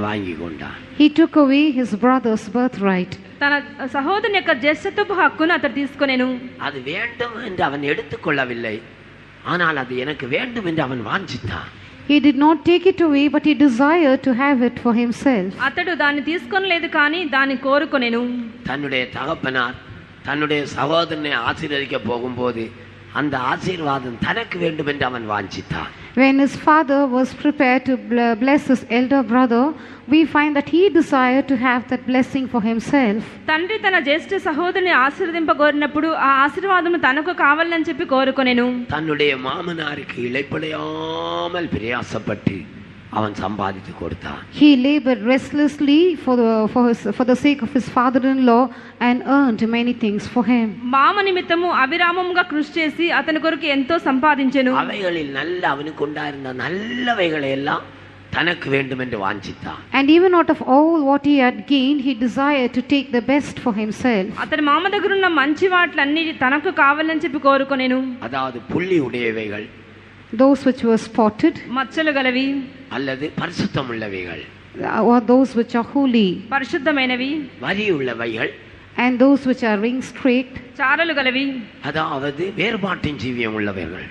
வாங்கி கொண்டான். He took away his brother's birthright. తన సహోదరుని యొక్క జ్యేష్ఠత్వపు హక్కును అతడు తీసుకొనెను. அது வேண்டும் என்று அவன் எடுத்துக்கொள்ளவில்லை, ஆனால் அது எனக்கு வேண்டும் என்று அவன் வாஞ்சித்தான். He did not take it away, but he desired to have it for himself. అతడు దాన్ని తీసుకొనలేదు కానీ దాన్ని కోరుకొనెను. தன்னுடைய தகப்பனார் தன்னுடைய சகோதரனை ஆசீர்வதிக்க போகும்போது அந்த ஆசீர்வாதம் தனக்கு வேண்டும் என்று அவன் வாஞ்சித்தான். When his father was prepared to bless his elder brother, we find that he desired to have that blessing for himself. తండ్రి తన జ్యేష్ఠ సహోదరుని ఆశీర్వదింపగోరినప్పుడు ఆ ఆశీర్వాదము తనకు కావాలని చెప్పి కోరుకొనెను. தன்னுடைய மாமனாருக்கு இளைப்படையாமல் பிரயாசப்பட்டு அவன் சம்பாதித்து கொடுத்தான். He labored restlessly for the sake of his father-in-law and earned many things for him. మామ నిమిత్తము అవిరామముగా కృషి చేసి అతని కొరకు ఎంతో సంపాదించెను. அவைகளில் நல்ல அவனுக்கு உண்டாயிருந்த நல்லவைகளை எல்லாம் தனக்கு வேண்டும் என்று வாஞ்சித்தான். And even out of all what he had gained, he desired to take the best for himself. అతని మామ దగ్గర ఉన్న మంచి వాట్లన్నీ తనకు కావాలని చెప్పి కోరుకొనెను. அதாவது புள்ளி உடையவைகள், those which were spotted, మచ్చలు గలవి, அல்லது பரிசுத்தம் உள்ளவைகள், or those which are holy, పరిశుద్ధమైనవి, வரி உள்ளவைகள், and those which are ring straight, చారలు గలవి, அதாவது வேறுபாட்டின் ஜீவியம் உள்ளவைகள்,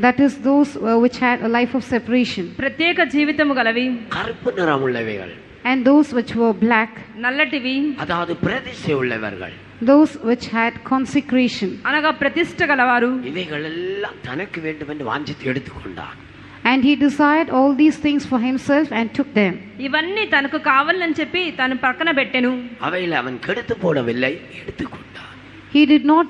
that is those which had a life of separation, ప్రత్యేక జీవితము గలవి, கருப்பு நிறம் உள்ளவைகள், and those which were black, నల్లటివి, அதாவது பிரதிஷ்டை உள்ளவர்கள், those which had consecration, అనగా ప్రతిష్ఠ గలవారు. இவைகள் எல்லாம் தனக்கு வேண்டும் என்று வாஞ்சித்து எடுத்துக்கொண்டான். and he desired all these things for himself and took them. ఇవన్నీ తనకు కావాలని చెప్పి తను పక్కన పెట్టెను. அவைகளை அவன் கெடுத்து போடவில்லை, எடுத்துக்கொண்டான். He did not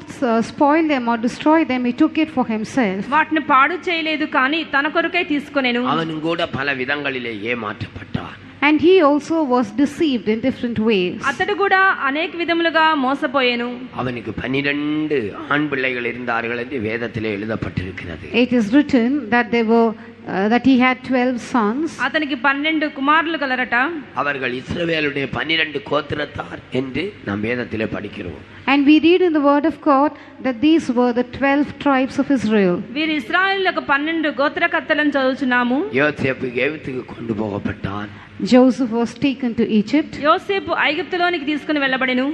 spoil them or destroy them, he took it for himself. వాటిని పాడు చేయలేదు కానీ తన కొరకై తీసుకొనెను. அவனும் கூட பல விதங்களிலே ஏமாற்றப்பட்டான். And he also was deceived in different ways. అతడు కూడా అనేక విధములుగా మోసపోయెను. அவனுக்கு 12 ஆண் பிள்ளைகள் இருந்தார்கள் என்று வேதத்திலே எழுதப்பட்டிருக்கிறது. It is written that he had 12 sons. అతనికి 12 కుమారులు గలరట. அவர்கள் இஸ்ரவேலுடைய 12 கோத்திரத்தார் என்று நாம் வேதத்திலே படிக்கிறோம். And we read in the word of God that these were the 12 tribes of Israel. వీరు ఇశ్రాయేలులకు 12 గోత్రకర్తలను చదువుచున్నాము. யோசேப்பு எகிப்துக்கு கொண்டு போகப்பட்டான். Joseph was taken to Egypt. యోసేపు ఐగుప్తులోనికి తీసుకుని వెళ్ళబడెను.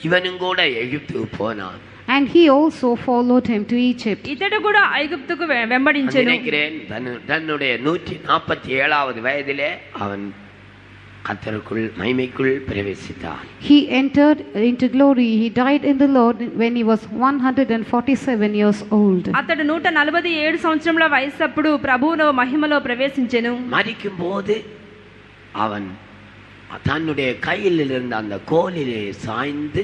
இவனும் கூட எகிப்துக்கு போனான். And he also followed him to Egypt. ఇతడు కూడా ఐగుప్తుకు వెంబడించెను. நினைக்கிறேன் தன்னுடைய 147வது வயதிலே அவன் கர்த்தருக்குள் மகிமைக்குள் பிரவேசித்தான். He entered into glory. He died in the Lord when he was 147 years old. అతడు 147 సంవత్సరముల వయస్సప్పుడు ప్రభువును మహిమలో ప్రవేశించెను. மரிக்கும்போது அவன் தன்னுடைய கையில் இருந்த அந்த கோலிலே சாய்ந்து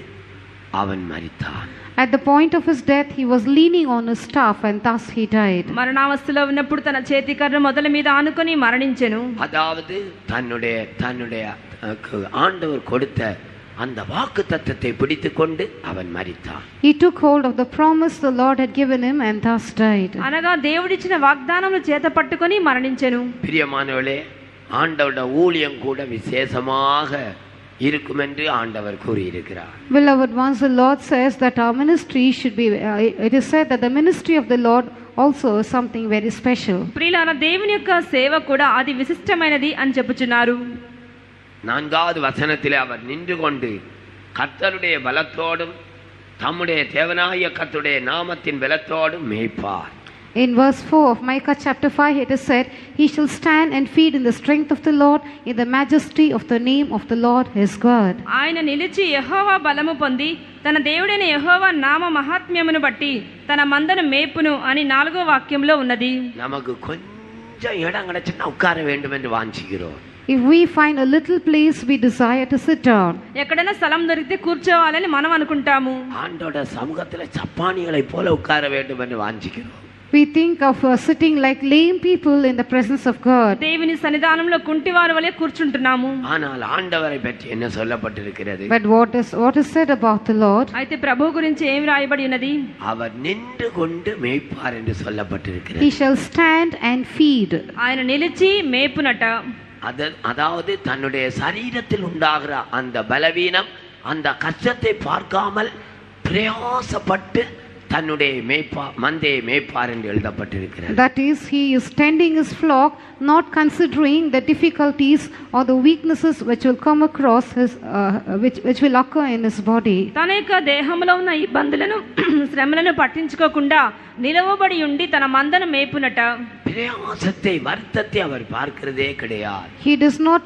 அவன் மரித்தான். At the point of his death, he was leaning on his staff and thus he died. మరణావస్థలో ఉన్నప్పుడు తన చేతి కర్ర మొదల మీద ఆనుకొని మరణించెను. அதாவது தன்னுடைய ஆண்டவர் கொடுத்த அந்த வாக்குத்தத்தத்தை பிடித்துக்கொண்டு அவன் மரித்தான். He took hold of the promise the Lord had given him and thus died. అనగా దేవుడిచ్చిన వాగ్దానమును చేత పట్టుకొని మరణించెను. பிரியமானவர்களே, ஆண்டவருடைய ஊழியம் கூட விசேஷமாக இருக்கும் என்று ஆண்டவர் கூறியிருக்கிறார். Beloved ones, the Lord says that our ministry should be, it is said that the ministry of the Lord also is something very special. ప్రియులారా, దేవుని యొక్క సేవ కూడా అది విశిష్టమైనది అని చెప్పుచున్నారు. 4வது வசனத்திலே அவர் நின்று கொண்டு கர்த்தருடைய பலத்தோடும் தம்முடைய தேவனாகிய கர்த்தருடைய நாமத்தின் பலத்தோடும் மேய்ப்பார். In verse 4 of Micah chapter 5, it is said, he shall stand and feed in the strength of the Lord, in the majesty of the name of the Lord his God. ఆయన నిలిచి యెహోవా బలము పొంది తన దేవుడైన యెహోవా నామ మహాత్మ్యమును బట్టి తన మందను మేపును అని 4వ వాక్యంలో ఉన్నది. நமக்கு கொஞ்சம் இடம் கிடைச்சுன்னா உட்கார வேண்டும் என்று வாஞ்சிக்கிறோம். If we find a little place, we desire to sit down. ఎక్కడైనా స్థలం దొరికితే కూర్చోవాలని మనం అనుకుంటాము. ஆண்டோட சமூகத்திலே சப்பானிகளை போல உட்கார வேண்டும் என்று வாஞ்சிக்கிறோம். We think of sitting like lame people in the presence of God. దేవుని సన్నిధానంలో కుంటివారి వలె కూర్చుంటున్నాము. ஆனால் ఆండవரை பற்றி என்ன சொல்லப்பட்டிருக்கிறது? But what is said about the Lord? అయితే ప్రభు గురించి ఏమి రాయబడి ఉన్నది? அவர் நின்று கொண்டு மேய்ப்பார் என்று சொல்லப்பட்டிருக்கிறது. He shall stand and feed. ఆయన నిలిచి మేపునట. அதாவது தன்னுடைய சரீரத்தில் உண்டாகிற அந்த பலவீனம், அந்த கஷ்டத்தை பார்க்காமல் பிரயாசப்பட்டு தன்னுடைய மந்தையை மேய்ப்பார் என்று எழுதப்பட்டிருக்கிறது. That is, he is tending his flock, not considering the difficulties or the weaknesses which will come across his, which will occur in his body. తన యొక్క దేహంలో ఉన్న ఇబ్బందులను శ్రమలను పట్టించుకోకుండా నిలవబడి ఉండి తన మందను మేపునట. பிரயாசத்தை வருத்தத்தை அவர் பார்க்கிறதே கிடையாது. He does not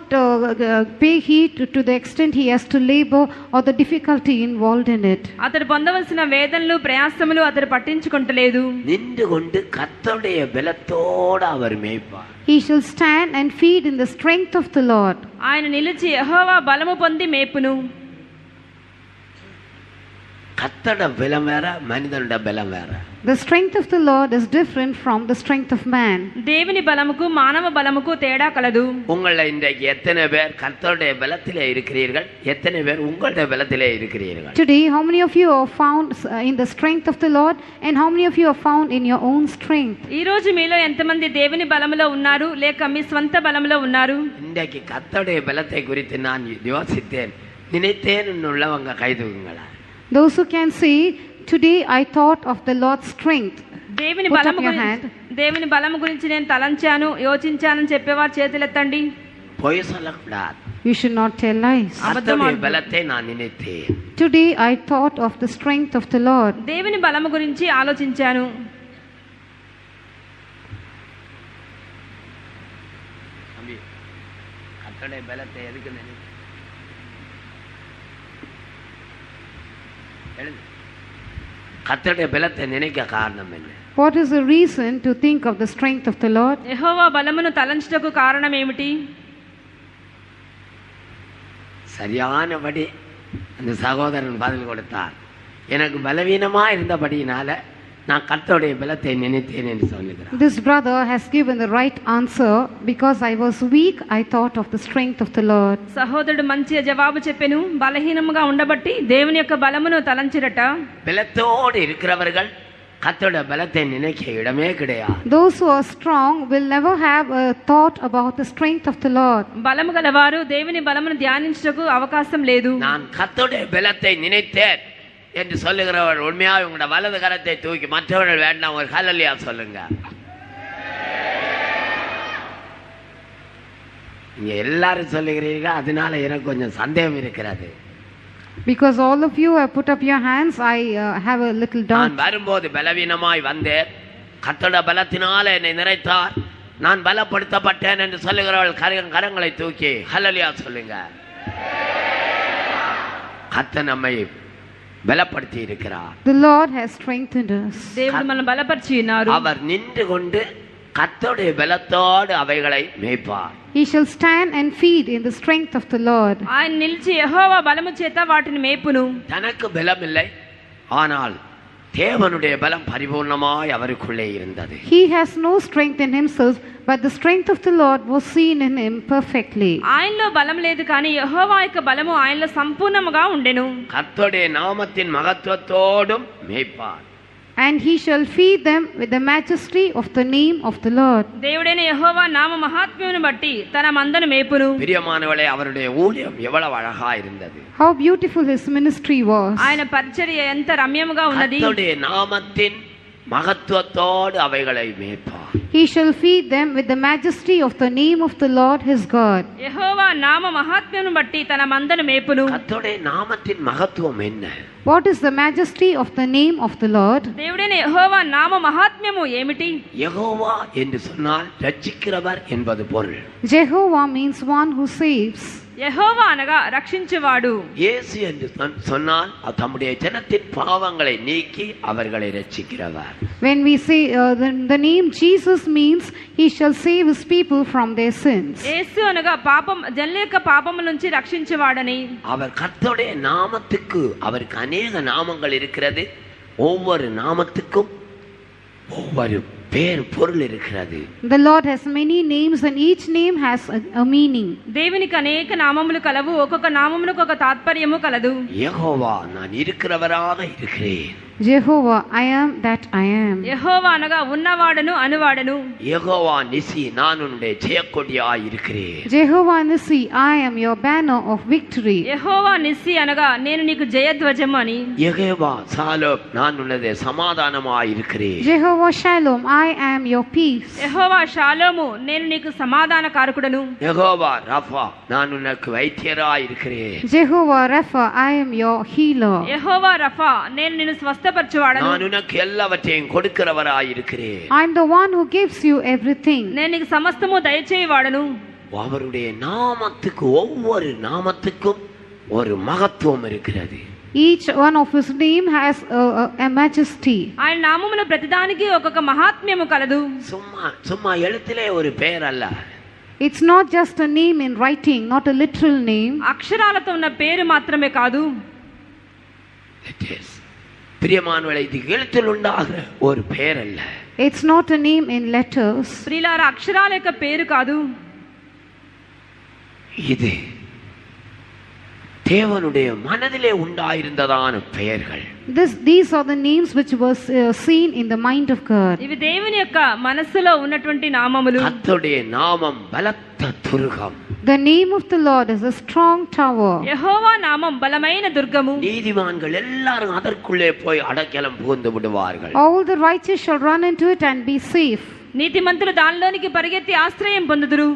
pay heed to the extent he has to labor or the difficulty involved in it. అతడు పొందవలసిన వేదనలు ప్రయాసములు అతడు పట్టించుకుంటలేదు. நின்று கொண்டு கர்த்தருடைய பலத்தோடு அவர் மேய்ப்பார். He shall stand and feed in the strength of the Lord. ఆయన నిలిచి యెహోవా బలము పొంది మేపును. கர்த்தருடைய பலம் வேற, மனிதனுடைய பலம் வேற. The strength of the Lord is different from the strength of man. దేవుని బలముకు మానవ బలముకు తేడా కలదు. உங்களை இன்றைக்கு எத்தனை பேர் கர்த்தருடைய பலத்திலே இருக்கிறீர்கள், எத்தனை பேர் உங்களுடைய பலத்திலே இருக்கிறீர்கள்? Today, how many of you are found in the strength of the Lord, and how many of you are found in your own strength? ఈ రోజు మీలో ఎంతమంది దేవుని బలములో ఉన్నారు లేక మీ స్వంత బలములో ఉన్నారు? இன்றைக்கு கர்த்தருடைய பலத்தை குறித்து நான் யோசித்தேன், நினைத்தேன் உள்ளவங்க கை தூக்குங்களா. Those who can say, today I thought of the Lord's strength. దేవుని Put up బలము your గురించి hand. దేవుని బలము గురించి నేను తలంచాను, యోచించానని చెప్పేవారు చేతులెత్తండి. பொய் சொல்லக்கூடாது. You should not tell lies. கர்த்தருடைய பலத்தை நான் நினைத்தேன். Today I thought of the strength of the Lord. దేవుని బలము గురించి ఆలోచించాను. தம்பி, கர்த்தருடைய பலத்தை எதுக்கு நினைத்தேன்? கர்த்தருடைய பலத்தை நினைக்க காரணம் என்ன? What is the reason to think of the strength of the Lord? యెహోవా బలమును తలంచుటకు కారణం ఏమిటి? சரியானபடி அந்த சகோதரன் பதில் கொடுத்தார். எனக்கு பலவீனமா இருந்தபடியினால நான் கர்த்தருடைய பலத்தை நினைத்தேன் என்று சொல்லுகிறார். This brother has given the right answer. Because I was weak, I thought of the strength of the Lord. సహోదరుడు మంచి జవాబు చెప్పెను. బలహీనముగా ఉండబట్టి దేవుని యొక్క బలమును తలంచిరట. பலத்தோடு இருக்கிறவர்கள் கர்த்தருடைய பலத்தை நினைக்க இடமே கிடையாது. Those who are strong will never have a thought about the strength of the Lord. బలము గలవారు దేవుని బలమును ధ్యానించుటకు అవకాశం లేదు. நான் கர்த்தருடைய பலத்தை நினைத்தேன் என்று சொல்லுகிறவர் உண்மையாக உங்களோட வலது கரத்தை தூக்கி மற்றவர்கள் வேண்டாம் ஒரு ஹல்லேலூயா சொல்லுங்க. நீங்க எல்லாரும் சொல்லுகிறீர்கள், அதனால எனக்கு கொஞ்சம் சந்தேகம் இருக்கிறது. Because all of you have put up your hands, I have a little doubt. நான் வரும்போது பலவீனமாய் வந்தேன், கர்த்தருடைய பலத்தினால என்னை நிறைத்தார், நான் பலப்படுத்தப்பட்டேன் என்று சொல்லுகிறவர்கள் கரங்களை தூக்கி ஹல்லேலூயா சொல்லுங்க. கர்த்தர் நம்மை பலப்படுத்தி இருக்கிறார். The Lord has strengthened us. దేవుడు మనల్ని బలపరిచి ఉన్నారు. அவர் நின்று கொண்டு கர்த்தருடைய பலத்தோடு அவைகளை மேய்ப்பார். He shall stand and feed in the strength of the Lord. ఆయన నిలిచి యెహోవా బలము చేత వాటిని మేపును. தனக்கு பலம் இல்லை, ஆனால் தேவனுடைய பலம் பரிபூர்ணமாய் அவருக்குள்ளே இருந்தது. He has no strength in himself, but the strength of the Lord was seen in him perfectly. ఆయనలో బలం లేదు కానీ యెహోవా యొక్క బలము ఆయనలో సంపూర్ణముగా ఉండెను. கர்த்தருடைய நாமத்தின் மகத்துவத்தோடும் மேய்ப்பார். And he shall feed them with the majesty of the name of the Lord. దేవుడైన యెహోవా నామ మహాత్మ్యమును బట్టి తన మందను మేపును. பிரியமானவளே, அவருடைய ஊழியம் எவ்வளவு அழகா இருந்தது. How beautiful his ministry was. ఆయన పరిచర్య ఎంత రమ్యముగా ఉన్నది. கர்த்தருடைய நாமத்தின் மகத்துவத்தோடு அவைகளை மேய்ப்பார். He shall feed them with the majesty of the name of the Lord his God. యెహోవా నామ మహాత్మ్యమును బట్టి తన మందను మేపును. கர்த்தருடைய நாமத்தின் மகத்துவம் என்ன? What is the majesty of the name of the Lord? దేవుడైన యెహోవా నామ మహాత్మ్యము ఏమిటి? யெகோவா என்று சொன்னால் ரட்சிக்கிறவர் என்பது பொருள். Jehovah means one who saves. యెహోవా అనగా రక్షించువాడు. இயேசு என்று சொன்னால் தம்முடைய ஜனத்தின் பாவங்களை நீக்கி அவர்களை ரட்சிக்கிறவர். When we say the name Jesus means he shall save his people from their sins. యేసు అనగా జనుల యొక్క పాపముల నుంచి రక్షించువాడని. அவர் கர்த்தருடைய நாமத்துக்கு அவருக்கு அநேக நாமங்கள் இருக்கிறது. ஒவ்வொரு நாமத்துக்கும் ஒவ்வொரு பொருள் இருக்கிறது. The Lord has many names and each name has a meaning. దేవునికి అనేక నామములు కలవు, ఒక్కొక్క నామమునకు ఒక తాత్పర్యము కలదు. யெகோவா நான் இருக்கிறவராக இருக்கிறேன். Jehovah, I am that I am. యెహోవా అనగా ఉన్నవాడను అనువాడను. யெகோவா நிசி, நான் உன்னுடைய ஜெயக்கொடியாய் இருக்கிறேன். Jehovah Nissi, I am your banner of victory. యెహోవా నిస్సి అనగా నేను నీకు జయధ్వజము అని. யெகோவா சாலோம், நான் உன்னதே சமாதானமாய் இருக்கிறேன். Jehovah Shalom, I am your peace. యెహోవా షాలోము, నేను నీకు సమాధాన కారకుడను. யெகோவா ரஃபா, நான் உனக்கு வைத்தியராய் இருக்கிறேன். Jehovah Rapha, I am your healer. యెహోవా రఫా, నేను నిన్ను స్వస్థపరచువాడను. நான் உனக்கு எல்லாவற்றையும் கொடுக்கிறவராய் இருக்கிறேன். I am the one who gives you everything. నేను నీకు సమస్తము దయచేయవాడను. அவருடைய நாமத்துக்கு, ஒவ்வொரு நாமத்துக்கும் ஒரு மகத்துவம் இருக்கிறது. Each one of his name has a majesty. ఆయన నామములో ప్రతిదానికి ఒక్కొక్క మహాత్మ్యము కలదు. சும்மா எழுத்திலே ஒரு பெயர் அல்ல. It's not just a name in writing, not a literal name. అక్షరాలతో ఉన్న పేరు మాత్రమే కాదు. பிரியமானவர்களே, இது எழுத்தில் உண்டாகிற ஒரு பெயர் அல்ல. It's not a name in letters. ప్రియులారా, అక్షరాల యొక్క పేరు కాదు. இது தேவனுடைய மனதிலே உண்டாயிருந்ததான பெயர்கள். These are the names which was seen in the mind of God. ఇవి దేవుని యొక్క మనస్సులో ఉన్నటువంటి నామములు. கர்த்தருடைய நாமம் பலத்த Durgam. The name of the Lord is a strong tower. యెహోవా నామం బలమైన దుర్గము. நீதிமான்கள் எல்லாரும் அதற்குள்ளே போய் அடைக்கலம் புகுந்து விடுவார்கள். All the righteous shall run into it and be safe. నీతిమంతులు దానిలోనికి పరిగెత్తి ఆశ్రయం పొందుదురు.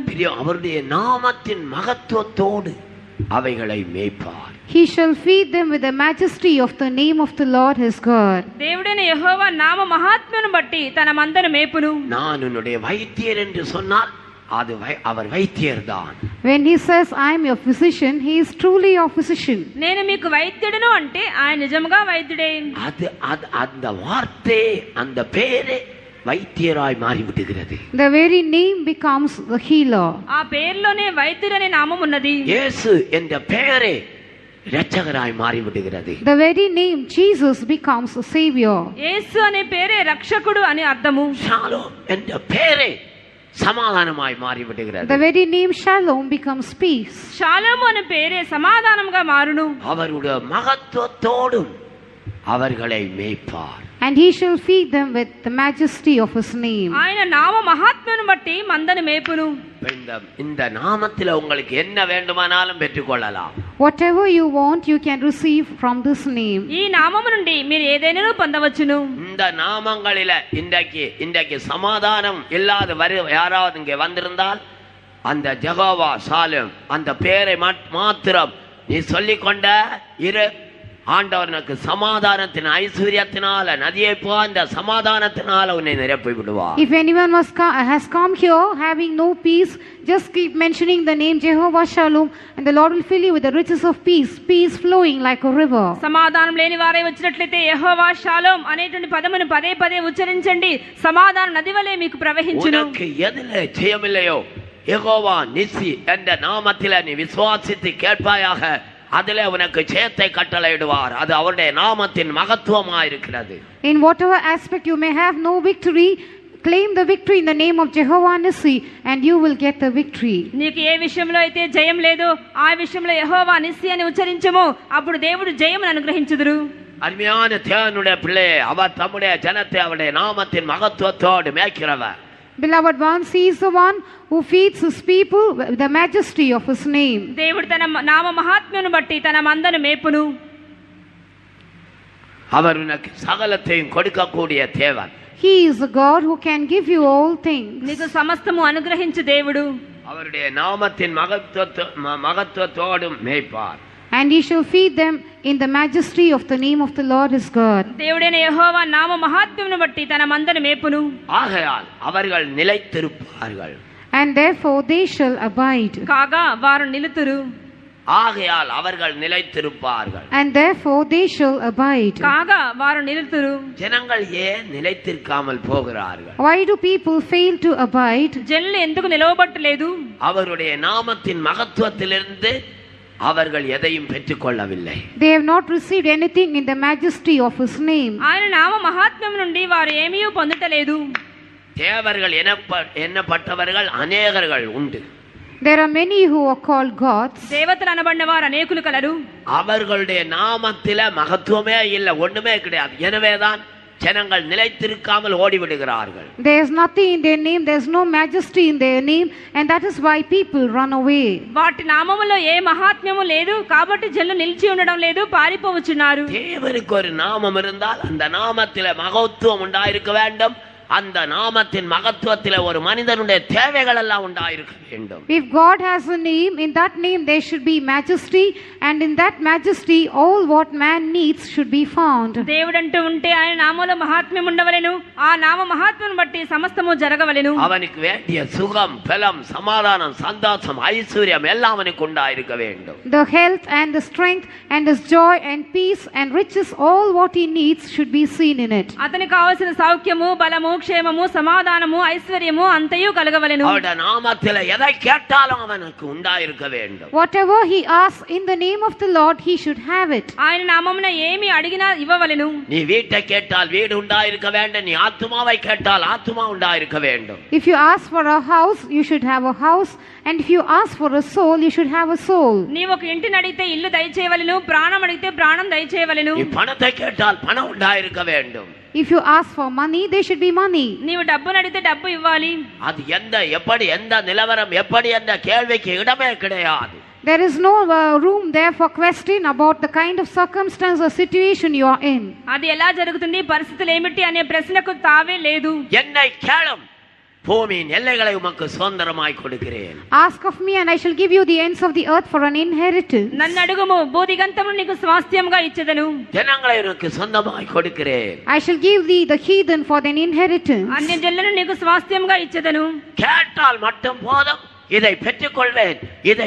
அவருடைய நாமத்தின் மகத்துவத்தோடு அவைகளை மேய்ப்பார். He shall feed them with the majesty of the name of the Lord his God. దేవుడైన యెహోవా నామ మహాత్మ్యమును బట్టి తన మందను మేపును. நான் உன்னுடைய வைத்தியர் என்று சொன்னால் அது அவர் வைத்தியர்தான். When he says I am your physician, he is truly your physician. నేను మీకు వైద్యుడను అంటే ఆయన నిజముగా వైద్యుడే. அந்த வார்த்தை, அந்த பேரே வைத்தியராய் மாறிவிடுகிறது. The very name becomes the healer. ఆ పేరులోనే వైద్యుడు అనే నామం ఉన్నది. இயேசு என்ற பெயரே இரட்சகராய் மாறிவிடுகிறது. The very name Jesus becomes a savior. యేసు అనే పేరే రక్షకుడు అని అర్థము. ஷாலோம் என்ற பெயரே సమాధానమాய் మారివిడుகிறது. The very name Shalom becomes peace. షాలోము అనే పేరే సమాధానంగా మారును. அவருடைய மகத்துவத்தோடும் அவர்களை மேய்ப்பார். And he shall feed them with the majesty of his name. ఆయన నామ మహాత్మ్యమును బట్టి మందను మేపును. இந்த நாமத்தில் உங்களுக்கு என்ன வேண்டுமானாலும் பெற்றுக்கொள்ளலாம். Whatever you want, you can receive from this name. ఈ నామము నుండి మీరు ఏదైనా పొందవచ్చును. இந்த நாமங்களில இன்றைக்கு சமாதானம் இல்லாத யாராவது இங்கே வந்திருந்தால் அந்த ஜெகோவா ஷாலோம் அந்த பெயரை மாத்திரம் நீ சொல்லிக்கொண்ட இரு. ஆண்டவனுக்கு சமாதானத்தின் ஐஸ்வர்யத்தினால நதியை போன்ற சமாதானத்தினால உன்னை நிரப்பி விடுவார். If anyone has come here having no peace, just keep mentioning the name Jehovah Shalom and the Lord will fill you with the riches of peace flowing like a river. సమాధానం లేని వారే వచ్చినట్లయితే యెహోవా షాలోమ్ అనేటువంటి పదమును పదే పదే ఉచ్చరించండి. సమాధాన నది వలె మీకు ప్రవహించును. உனக்கு எதிலே ஜெயமில்லையோ யெகோவா நிசி என்ற நாமத்திலே நீ விசுவாசித்து கேட்பாயாக, அதிலே உனக்கு ஜெயத்தை கட்டளையிடுவார். அது அவருடைய நாமத்தின் மகத்துவமாக இருக்கிறது. In whatever aspect you may have no victory, claim the victory in the name of Jehovah Nissi and you will get the victory. నీకు ఏ విషయంలో అయితే జయం లేదో ఆ విషయంలో యెహోవా నిస్సి అని ఉచ్చరించము, అప్పుడు దేవుడు జయమును అనుగ్రహించుదురు. அருமையான தேவனுடைய பிள்ளை, அவர் தம்முடைய ஜனத்தை அவருடைய நாமத்தின் மகத்துவத்தோடு மேய்க்கிறவர். Beloved ones, he is the one who feeds his people with the majesty of his name. దేవుడు తన నామ మహాత్మ్యమును బట్టి తన మందను మేపును. அவர் உனக்கு சகலத்தையும் கொடுக்கக்கூடிய தேவன். He is a God who can give you all things. నీకు సమస్తము అనుగ్రహించు దేవుడు. அவருடைய நாமத்தின் மகத்துவத்தோடும் மேய்ப்பார். And he shall feed them in the majesty of the name of the Lord his God. దేవుడైన యెహోవా నామ మహాత్మ్యమును బట్టి తన మందను మేపును. ஆகையால் அவர்கள் நிலைத்திருப்பார்கள். And therefore they shall abide. కాగా వారు నిలుతురు. ஆகையால் அவர்கள் நிலைத்திருப்பார்கள். And therefore they shall abide. కాగా వారు నిలుతురు. ஜனங்கள் ஏன் நிலைத்திருக்காமல் போகிறார்கள்? Why do people fail to abide? జనులు ఎందుకు నిలవబట్టలేదు? அவருடைய நாமத்தின் மகத்துவத்திலிருந்து அவர்கள் எதையும் பெற்றுக்கொள்ளவில்லை. They have not received anything in the majesty of his name. ఆయన నామ మహాత్మ్యం నుండి వారు ఏమీ పొందటలేదు. தேவர்கள் எண்ணப்பட்டவர்கள் அநேகர்கள் உண்டு. There are many who are called gods. దేవతలు అనబడిన వారు అనేకులు కలరు. அவர்களுடைய நாமத்தில மகத்துவமே இல்லை, ஒண்ணுமே கிடையாது. எனவேதான் ஜனங்கள் நிலைத்திருக்காமல் ஓடிவிடுகிறார்கள். There is nothing in their name, there is no majesty in their name, and that is why people run away. వాటి నామములో ఏ మహాత్మ్యము లేదు కాబట్టి జనులు నిలిచి ఉండడం లేదు, పారిపోవచ్చున్నారు. தேவனுக்கு ஒரு நாமம் இருந்தால் அந்த நாமத்தில மகத்துவம் உண்டாயிருக்க வேண்டும். அந்த நாமத்தின் மகத்துவத்திலே ஒரு மனிதனுடைய தேவைகள் எல்லாம் உண்டாயிருக்க வேண்டும். If God has a name, in that name there should be majesty, and in that majesty all what man needs should be found. దేవుడంటూ ఉంటే ఆయన నామములో మహాత్మ్యం ఉండవలెను, ఆ నామ మహాత్మ్యం బట్టి సమస్తము జరగవలెను. அவனுக்கு வேண்டிய சுகம், பலம், சமாதானம், சந்தோஷம், ஐஸ்வர்யம் எல்லாம் அவனுக்கு உண்டாயிருக்க வேண்டும். The health and the strength and his joy and peace and riches, all what he needs should be seen in it. అతనికి కావాల్సిన సౌఖ్యము, బలము, క్షేమము, సమాధానము, ఐశ్వర్యము అంతయు కలగవలెను. அவருடைய நாமத்திலே எதை கேட்டாலும் அவனுக்கு உண்டாயிருக்க வேண்டும். Whatever he asks in the name of the Lord, he should have it. ఆయన నామమున ఏమి అడిగినా ఇవ్వవలెను. நீ வீட்டை கேட்டால் வீடு உண்டாயிருக்க வேண்டும். நீ ஆத்துமாவை கேட்டால் ஆத்துமா உண்டாயிருக்க வேண்டும். If you ask for a house, you should have a house, and if you ask for a soul, you should have a soul. నీవు ఒక ఇంటిని అడిగితే ఇల్లు దయచేయవలెను, ప్రాణం అడిగితే ప్రాణం దయచేయవలెను. நீ பணத்தை கேட்டால் பணம் உண்டாயிருக்க வேண்டும். If you ask for money, there should be money. నీవు డబ్బును అడిగితే డబ్బు ఇవ్వాలి. அது எப்படி எந்த நிலவரம் எப்படி என்ற கேள்விக்கு இடமே கிடையாது. There is no room there for question about the kind of circumstance or situation you are in. అది ఎలా జరుగుతుంది, పరిస్థితులు ఏమిటి అనే ప్రశ్నకు తావే లేదు. என்னை கேளும், பூமியின் எல்லைகளை உமக்கு சுதந்திரமாய் கொடுக்கிறேன். Ask of me and I shall give you the ends of the earth for an inheritance. నన్ను అడుగుము, భూదిగంతమును నీకు స్వాస్థ్యముగా ఇచ్చెదను. ஜனங்களை உனக்கு சொந்தமாய் கொடுக்கிறேன். I shall give thee the heathen for an inheritance. అన్య జనులను నీకు స్వాస్థ్యముగా ఇచ్చెదను. கேட்டால் மட்டும் போதும், இதை பெற்றுக்கொள்வேன், இதை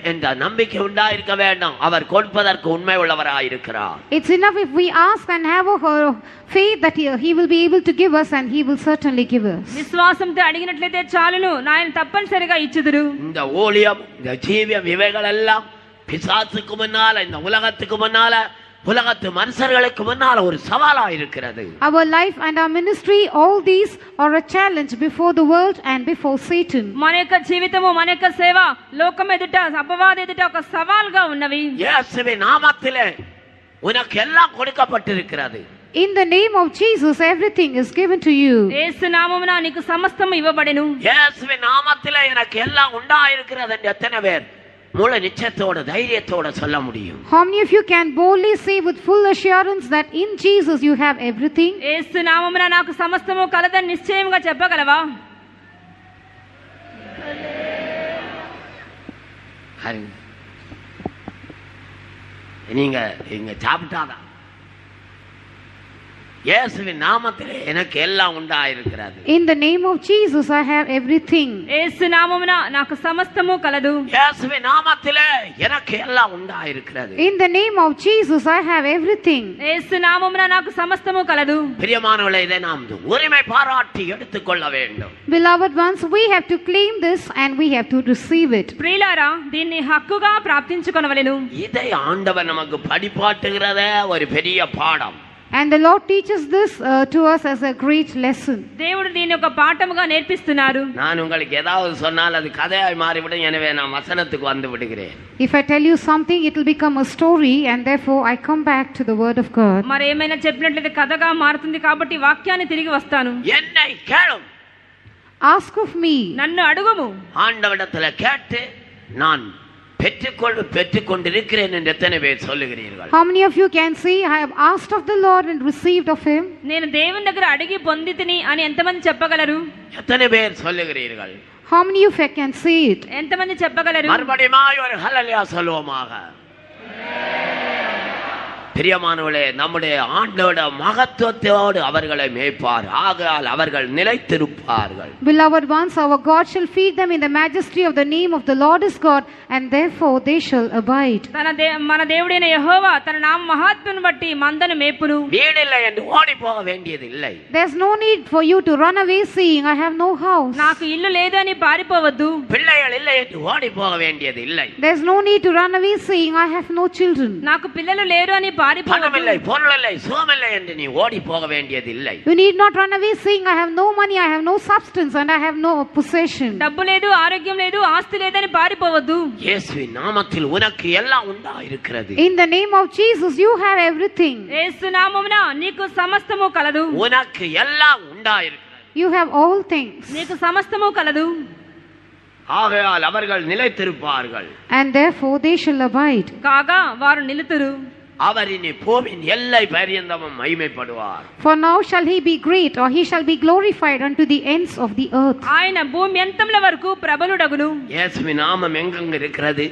என்ற நம்பிக்கை உண்டாயிருக்க வேண்டும். அவர் கொடுப்பதற்கு உண்மை உள்ளவராயிருக்கிறார். It's enough if we ask and have a faith that he will be able to give us, and he will certainly give us. విశ్వాసంతో అడిగినట్లయితే చాలును, ఆయన తప్పనిసరిగా ఇచ్చుదురు. இந்த ஊழியம், இந்த ஜீவியம், இவைகள் எல்லாம் பிசாசுக்கு முன்னால, இந்த உலகத்துக்கு முன்னால, உலகத்து மனுஷர்களுக்கு முன்னால ஒரு சவாலா இருக்கிறது. Our life and our ministry, all these are a challenge before the world and before Satan. మన యొక్క జీవితము, మన యొక్క సేవ లోకం ఎదుట, అపవాది ఎదుట ఒక సవాల్గా ఉన్నవి. இயேசுவின் நாமத்திலே உனக்கு எல்லாம் கொடுக்கப்பட்டிருக்கிறது. In the name of Jesus, everything is given to you. యేసు నామమున నీకు సమస్తము ఇవ్వబడెను. இயேசுவின் நாமத்திலே எனக்கு எல்லாம் உண்டாயிருக்கிறது என்று எத்தனை பேர் முழு நிச்சயத்தோட தைரியத்தோட சொல்ல முடியும்? How many of you can boldly say with full assurance that in Jesus you have everything? యేసు నామమున నాకు సమస్తము కలదని నిశ్చయంగా చెప్పగలవా? நீங்க இங்க சாப்பிட்டாதான் இயேசுவின் நாமத்திலே எனக்கு எல்லாம் உண்டாயிருக்கிறது. In the name of Jesus I have everything. యేసు నామమున నాకు సమస్తము కలదు. இயேசுவின் நாமத்திலே எனக்கு எல்லாம் உண்டாயிருக்கிறது. In the name of Jesus I have everything. యేసు నామమున నాకు సమస్తము కలదు. பிரியமானவர்களே, இதை நாம் உரிமை பாராட்டி எடுத்துக்கொள்ள வேண்டும். Beloved ones, we have to claim this and we have to receive it. ప్రియులారా, దీన్ని హక్కుగా ప్రాప్తించుకొనవలెను. இதை ஆண்டவர் நமக்கு படிப்பாட்டுகிறதே ஒரு பெரிய பாடம். And the Lord teaches this to us as a great lesson. దేవుడు దీన్ని ఒక పాఠముగా నేర్పిస్తున్నారు. நான் உங்களுக்கு ஏதாவது சொன்னால் அது கதையாய் மாறிவிடும். எனவே நான் வசனத்துக்கு வந்து விடுகிறேன். If I tell you something, it will become a story, and therefore I come back to the word of God. మరి ఏమైనా చెప్పినట్లయితే కథగా మారుతుంది కాబట్టి వాక్యాన్ని తిరిగి వస్తాను. என்னை கேளும், Ask of me. నన్ను అడుగుము. ஆண்டவரிடத்தில் கேட்டு நான் பெற்றுக்கொண்டிருக்கிறேன் என்று எத்தனை பேர் சொல்லுகிறீர்கள்? How many of you can say I have asked of the Lord and received of him? నేను దేవుని దగ్గర అడిగి పొందితిని అని ఎంతమంది చెప్పగలరు? எத்தனை பேர் சொல்லுகிறீர்கள்? How many of you can say it? ఎంతమంది చెప్పగలరు? மறுபடியும் ஒரு ஹல்லேலூயா சொல்லுவோமாக. பிரியமானவர்களே, நம்முடைய ஆண்டவருடைய மகத்துவத்தோடு அவர்களை மேய்ப்பார், ஆகையால் அவர்கள் நிலைத்திருப்பார்கள். Beloved ones, our God shall feed them in the majesty of the name of the Lord is God, and therefore they shall abide. మన దేవుడైన యెహోవా తన నామ మహాత్మ్యమును బట్టి మందను మేపును. வீடில்லை என்று ஓடி போக வேண்டியது இல்லை. There's no need for you to run away saying I have no house. నాకు ఇల్లు లేదు అని పారిపోవద్దు. பிள்ளைகள் இல்லை என்று ஓடி போக வேண்டியது இல்லை. There's no need to run away saying I have no children. నాకు పిల్లలు లేరు అని பணமில்லை, பாரிపోవద్దు. பொருளில்லை, சுகமில்லை என்று நீ ஓடி போக வேண்டியதில்லை. You need not run away saying, I have no money, I have no substance, and I have no possession. డబ్బు లేదు, ఆరోగ్యం లేదు, ఆస్తి లేదని పారిపోవద్దు. இயேசுவின் நாமத்தில் உனக்கு எல்லாம் உண்டாயிருக்கிறது. In the name of Jesus, you have everything. యేసు నామమున నీకు సమస్తము కలదు. உனக்கு எல்லாம் உண்டாயிருக்கிறது. You have all things. నీకు సమస్తము కలదు. ஆகையால் அவர்கள் நிலைத்திருப்பார்கள். And therefore they shall abide. కాగా వారు నిలుతురు. அவர் இனி பூமியின் எல்லை பரியந்தமும் மகிமைப்படுவார். For now shall he be great, or he shall be glorified unto the ends of the earth. ఆయన భూమి అంతముల వరకు ప్రబలుడగును. இயேசுவின் நாமம் எங்கெங்க இருக்கிறது?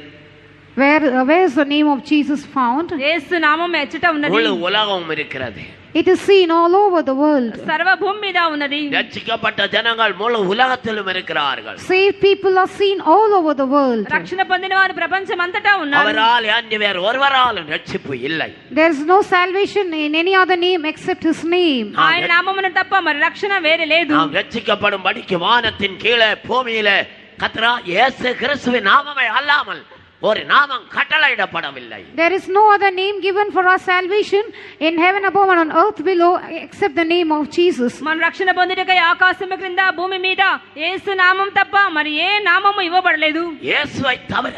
Where is the name of Jesus found? యేసు నామం ఎచ్చట ఉన్నది. முழு உலகம் இருக்கிறது. It is seen all over the world. సర్వ భూమి మీద ఉన్నది. ரட்சிக்கப்பட்ட ஜனங்கள் முழு உலகத்திலும் இருக்கிறார்கள். Saved people are seen all over the world. రక్షణ పొందిన వారు ప్రపంచం అంతటా ఉన్నారు. அவரால் அன்றி வேறு ஒருவராலும் ரட்சிப்பு இல்லை. There is no salvation in any other name except his name. ఆయన నామమున తప్ప మరి రక్షణ వేరే లేదు. நாம் ரட்சிக்கப்படும்படிக்கு வானத்தின் கீழே பூமியிலே கர்த்தராகிய இயேசு கிறிஸ்துவின் நாமமே அல்லாமல் ஒரு நாமம் கட்டளையிடப்படவில்லை. There is no other name given for our salvation in heaven above and on earth below except the name of Jesus. మన రక్షణ పొందుటకై ఆకాశం క్రింద భూమి మీద యేసు నామం తప్ప మరి ఏ నామము ఇవ్వబడలేదు. இயேசுவை தவிர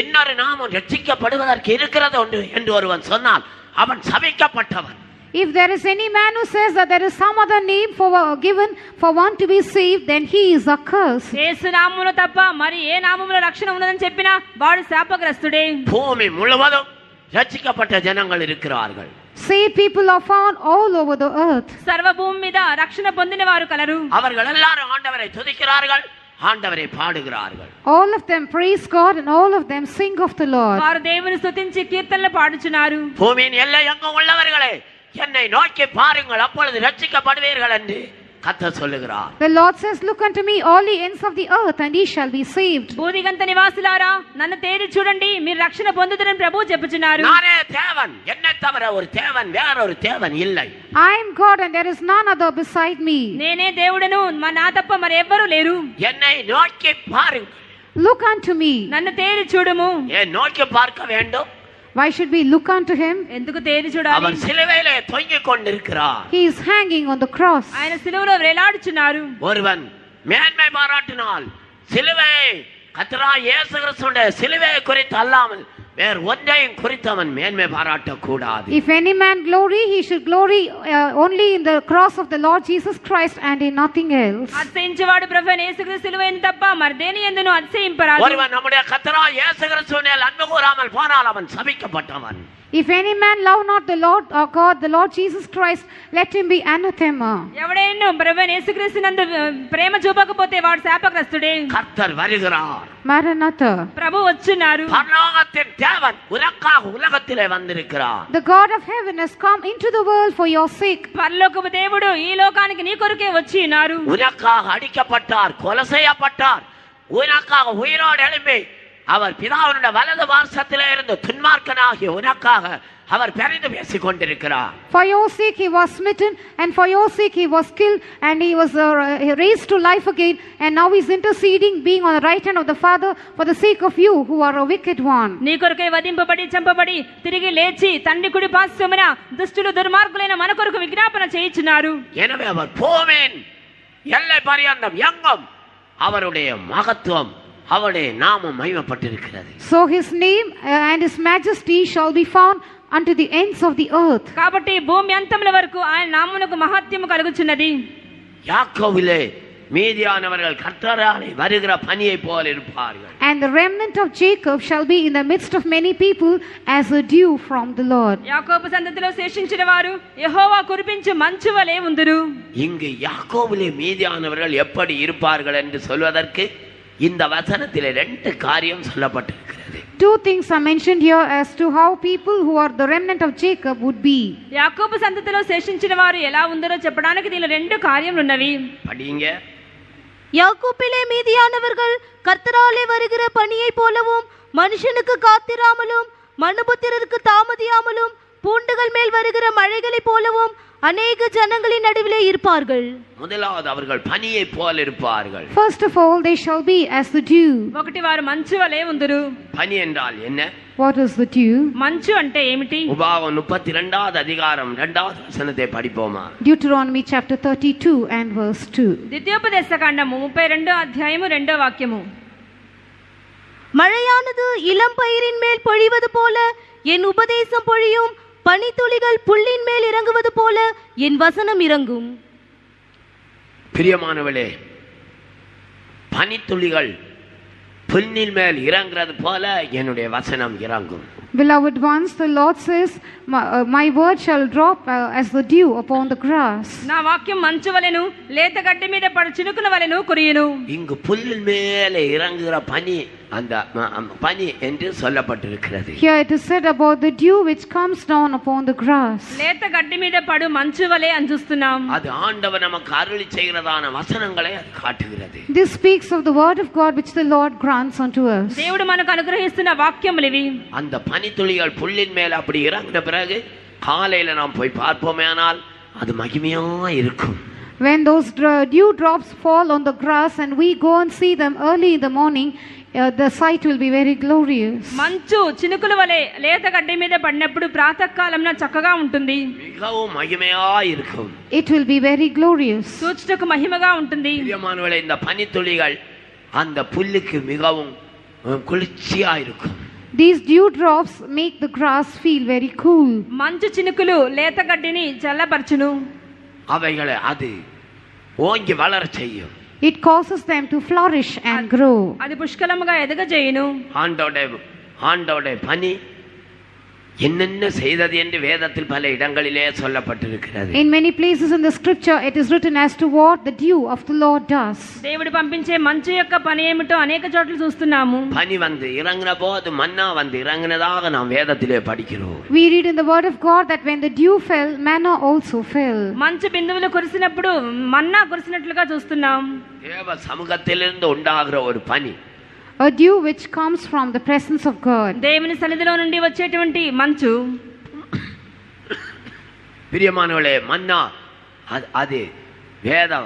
இன்னொரு நாமம் ரட்சிக்கப்படுவதற்கு இருக்கிறது என்று ஒருவன் சொன்னால் அவன் சபிக்கப்பட்டவன். If there is any man who says that there is some other name given for one to be saved, then he is accursed. యేసు నామములో తప్ప మరి ఏ నామములో రక్షణ ఉన్నదని చెప్పినా వాడు శాపగ్రస్తుడే. பூமி முழுவதும் ரட்சிக்கப்பட்ட ஜனங்கள் இருக்கிறார்கள். Saved people are found all over the earth. సర్వ భూమి మీద రక్షణ పొందిన వారు కలరు. அவர்கள் எல்லாரும் ஆண்டவரை துதிக்கிறார்கள், ஆண்டவரை பாடுகிறார்கள். All of them praise God and all of them sing of the Lord. వారు దేవుని స్తుతించి కీర్తనలు పాడుచున్నారు. பூமியின் எல்லை எங்கும் உள்ளவர்களே, என்னை நோக்கி பாருங்கள், அப்பொழுது ரட்சிக்கப்படுவீர்கள் என்று கர்த்தர் சொல்லுகிறார். The Lord says, look unto me all the ends of the earth and ye shall be saved. భూదిగంత నివాసులారా నన్ను తేరి చూడండి, మీరు రక్షణ పొందుదురని ప్రభువు చెప్పుచున్నారు. நானே தேவன், என்னை தவிர ஒரு தேவன் வேறொரு தேவன் இல்லை. I am God and there is none other beside me. నేనే దేవుడను, నా తప్ప మరి ఎవ్వరూ లేరు. என்னை நோக்கி பாருங்கள். Look unto me. నన్ను తేరి చూడుము. ஏன் நோக்கி பார்க்க வேண்டும்? Why should we look unto him? ఎందుకు తేరి చూడాలి? அவர் சிலுவையிலே தொங்கிக் கொண்டிருக்கிறார். He is hanging on the cross. ఆయన సిలువలో వేలాడుచున్నారు. ஒருவன் மேன்மை பாராட்டினால் சிலுவையை கர்த்தராகிய இயேசு கிறிஸ்துவின் சிலுவையை குறித்து அல்லாமல் வேறு ஒன்றையும் குறித்து அவன் மேன்மை பாராட்டக்கூடாது. If any man glory, he should glory only in the cross of the Lord Jesus Christ and in nothing else. అతిశయించువాడు ప్రభువైన యేసుక్రీస్తు సిలువైన తప్ప మరి దేని యందును అతిశయింపరాదు. ஒருவன் நம்முடைய கர்த்தராகிய இயேசு கிறிஸ்துவின் மேல் அன்பு கூறாமல் போனால் அவன் சபிக்கப்பட்டவன். If any man love not the Lord or God, the Lord Jesus Christ, let him be anathema. ఎవడైనా ప్రభువైన యేసుక్రీస్తు నందు ప్రేమ చూపకపోతే వాడు శాపగ్రస్తుడే. கர்த்தர் வருகிறார். Maranatha. ప్రభు వచ్చున్నారు. பரலோகத்தின் தேவன் உனக்காக உலகத்திலே வந்திருக்கிறார். The God of heaven has come into the world for your sake. పరలోకపు దేవుడు ఈ లోకానికి నీ కొరకే వచ్చి ఉన్నారు. உனக்காக அடிக்கப்பட்டார், கொலை செய்யப்பட்டார். உனக்காக உயிரோடு எழும்பி அவர் பிதாவினுடைய வலது பார்சத்திலே இருந்து துன்மார்க்கனாகிய உனக்காக அவர் பரிந்து பேசிக் கொண்டிருக்கிறார். For your sake he was smitten and for your sake he was killed and he was raised to life again and now he is interceding being on the right hand of the Father for the sake of you who are a wicked one. నీ కొరకే వధింపబడి చంపబడి తిరిగి లేచి తండ్రి కుడి పార్శ్వమున దుష్టులు దుర్మార్గులైన మన కొరకు విజ్ఞాపన చేయుచున్నారు. எனவே அவர் பூமியின் எல்லை பரியந்தம் எங்கும் அவருடைய மகத்துவம் அவருடைய நாமம் மகிமைப்பட்டிருக்கிறது. So his name and his majesty shall be found unto the ends of the earth. కాబట్టి భూమి అంతముల వరకు ఆయన నామమునకు మహత్యము కలుగుచున్నది. யாக்கோபிலே மீதியானவர்கள் கர்த்தராலே வருகிற பனியை போல இருப்பார்கள். And the remnant of Jacob shall be in the midst of many people as a dew from the Lord. యాకోబు సంతతిలో శేషించిన వారు యెహోవా కురిపించు మంచు వలె ఉందురు. இங்கு யாக்கோபிலே மீதியானவர்கள் எப்படி இருப்பார்கள் என்று சொல்வதற்கு இந்த வசனத்திலே ரெண்டு காரியம் சொல்லப்பட்டிருக்கிறது. Two things are mentioned here as to how people who are the remnant of Jacob would be. యాకోబు సంతతిలో శేషించిన వారు ఎలా ఉందరో చెప్పడానికి దీనిలో రెండు కార్యములు ఉన్నవి. படிங்க. யாக்கோபிலே மீதியானவர்கள் கர்த்தராலே வருகிற பனியை போலவும் மனுஷனுக்கு காத்திராமலும் மனுபுத்திரருக்கு தாமதியாமலும் பூண்டுகள் மேல் வருகிற மழைகளைப் போலவும் அநேக ஜனங்களின் நடுவிலே இருப்பார்கள். முதலாவது அவர்கள் பனியை போல இருப்பார்கள். First of all, they shall be as the dew. ఒకటి వారు మంచు వలె ఉందురు. பனி என்றால் என்ன? What is the dew? మంచు అంటే ఏమిటి? உபாகம் 32வது அதிகாரம் 2வது வசனத்தை படிப்போமா? Deuteronomy chapter 32 and verse 2. ద్వితీయోపదేశకాండము 32వ అధ్యాయము 2వ వాక్యము. மழையானது இளம் பயிரின் மேல் பொழிவது போல என் உபதேசம் பொழியும், பனித்துளிகள் புல்லின் மேல் இறங்குவது போல என் வசனம் இறங்கும். பிரியமானவளே, பனித்துளிகள் புல்லின் மேல் இறங்குறது போல என்னுடைய வசனம் இறங்கும். Beloved ones, the Lord says, my word shall drop as the dew upon the grass. నా వాక్యం మంచు వలెను లేత గడ్డి మీద పడు చినుకుల వలెను కురియును. இங்கு புல்லின் மேலே இறங்குகிற பனி அந்த பனி என்று சொல்லப்பட்டிருக்கிறது. Here it is said about the dew which comes down upon the grass. లేత గడ్డి మీద పడు మంచు వలె అని చూస్తున్నాం. அது ஆண்டவர் நமக்கு அருளி செய்கிறதான வசனங்களை அது காட்டுகிறது. This speaks of the word of God which the Lord grants unto us. దేవుడు మనకు అనుగ్రహిస్తున్న వాక్యములు ఇవి. அந்த பனித்துளிகள் புல்லின் மேல அப்படி இறங்கின பிறகு காலையில நாம் போய் பார்ப்போமேனால் அது மகிமையா இருக்கும். When those dew drops fall on the grass and we go and see them early in the morning, the sight will be very glorious. మంచు చినుకుల వలె లేత గడ్డి మీద పడినప్పుడు ప్రాతకాలంలో చక్కగా ఉంటుంది. மிகவும் மகிமையா இருக்கும். It will be very glorious. చూచుటకు మహిమగా ఉంటుంది. பிரியமானவர்களே, இந்த பனித்துளிகள் அந்த புல்லுக்கு மிகவும் குளிர்ச்சியா இருக்கும். These dew drops make the grass feel very cool. మంచు చినుకులు లేత గడ్డిని చల్లబరచును. அவைகளை அது ஓங்கி வளர செய்யும். It causes them to flourish and grow. అది పుష్కలముగా ఎదగజేయును. ஆண்டோட பனி என்னென்ன செய்தது என்று வேதத்தில் பல இடங்களிலே சொல்லப்பட்டிருக்கிறது. In many places in the scripture it is written as to what the dew of the Lord does. దేవుడు పంపించే మంచు యొక్క పని ఏమిటో అనేక చోట్ల చూస్తున్నాము. பனி வந்து இறங்கின போது மன்னா வந்து இறங்கினதாக நாம் வேதத்திலே படிக்கிறோம். We read in the word of God that when the dew fell, manna also fell. మంచు బిందువులు కురిసినప్పుడు మన్నా కురిసినట్లుగా చూస్తున్నాం. தேவ சமூகத்திலிருந்து உண்டாகிற ஒரு பனி, A dew which comes from the presence of God. దేవుని సన్నిధిలో నుండి వచ్చేటువంటి మంచు. பிரியமானவர்களே, மன்னா அது வேத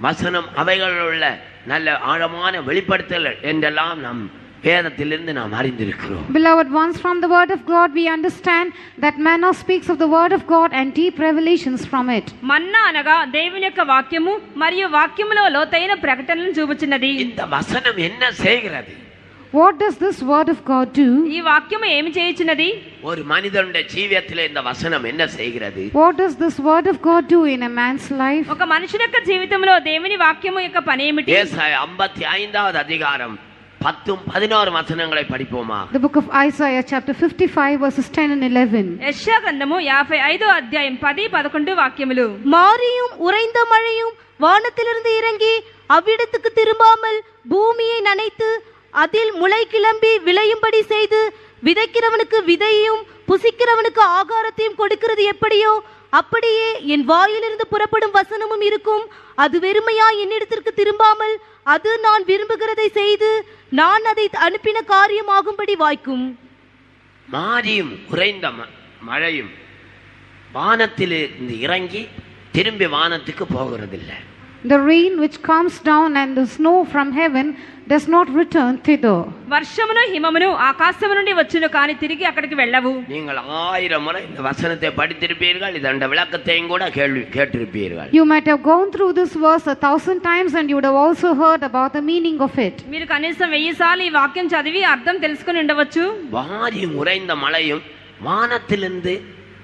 வசனம் அவைகளில் உள்ள நல்ல ஆழமான வெளிப்படுத்தல் என்றெல்லாம் நாம் வேதத்திலிருந்து நாம் அறிந்திருக்கிறோம். Beloved ones, from the word of God we understand that manna speaks of the word of God and deep revelations from it. మన్నా అనగా దేవుని యొక్క వాక్యము మరియు వాక్యములో లోతైన ప్రకటనలను చూపుచున్నది. இந்த வசனம் என்ன செய்கிறது? What does this word of God do? ఈ వాక్యము ఏమి చేయుచున్నది? ஒரு மனிதனுடைய ஜீவியத்திலே இந்த வசனம் என்ன செய்கிறது? What does this word of God do in a man's life? ఒక మనిషి యొక్క జీవితంలో దేవుని వాక్యము యొక్క పని ఏమిటి? ஏசாயா 55வது அதிகாரம் 10-11 வசனங்களை படிப்போமா? The book of Isaiah chapter 55 verses 10 and 11. యెషయా గ్రంథము 55వ అధ్యాయం 10-11 వాక్యములు. மாரியும் உறைந்த மழையும் வானத்திலிருந்து இறங்கி அவ்விடத்துக்கு திரும்பாமல் பூமியை நனைத்து அதில் முளை கிளம்பி விளையும்படி செய்து விதைக்கிறவனுக்கு விதையையும் புசிக்கிறவனுக்கு ஆகாரத்தையும் கொடுக்கிறது எப்படியோ அப்படியே என் வாயிலிருந்து புறப்படும் வசனமும் இருக்கும். அது வெறுமையா என்னிடத்திற்கு திரும்பாமல் அது நான் விரும்புகிறதை செய்து நான் அதை அனுப்பின காரியமாகும்படி வாய்க்கும். மாரியும் உறைந்த மழையும் வானத்திலிருந்து இறங்கி திரும்பி வானத்துக்கு போகிறதில்லை. The rain which comes down and the snow from heaven does not return thither. వర్షమును హిమమును ఆకాశము నుండి వచ్చును కానీ తిరిగి అక్కడికి వెళ్ళవు. நீங்கள் 1000 முறை இந்த வசனத்தை படித்திருப்பீர்கள், இதன் விளக்கத்தையும் கூட கேட்டிருப்பீர்கள். You might have gone through this verse 1000 times and you would have also heard about the meaning of it. మీరు కనీసం 1000 సార్లు ఈ వాక్యం చదివి అర్థం తెలుసుకుని ఉండవచ్చు. மாரியும் உறைந்த மழையும் வானத்திலிருந்து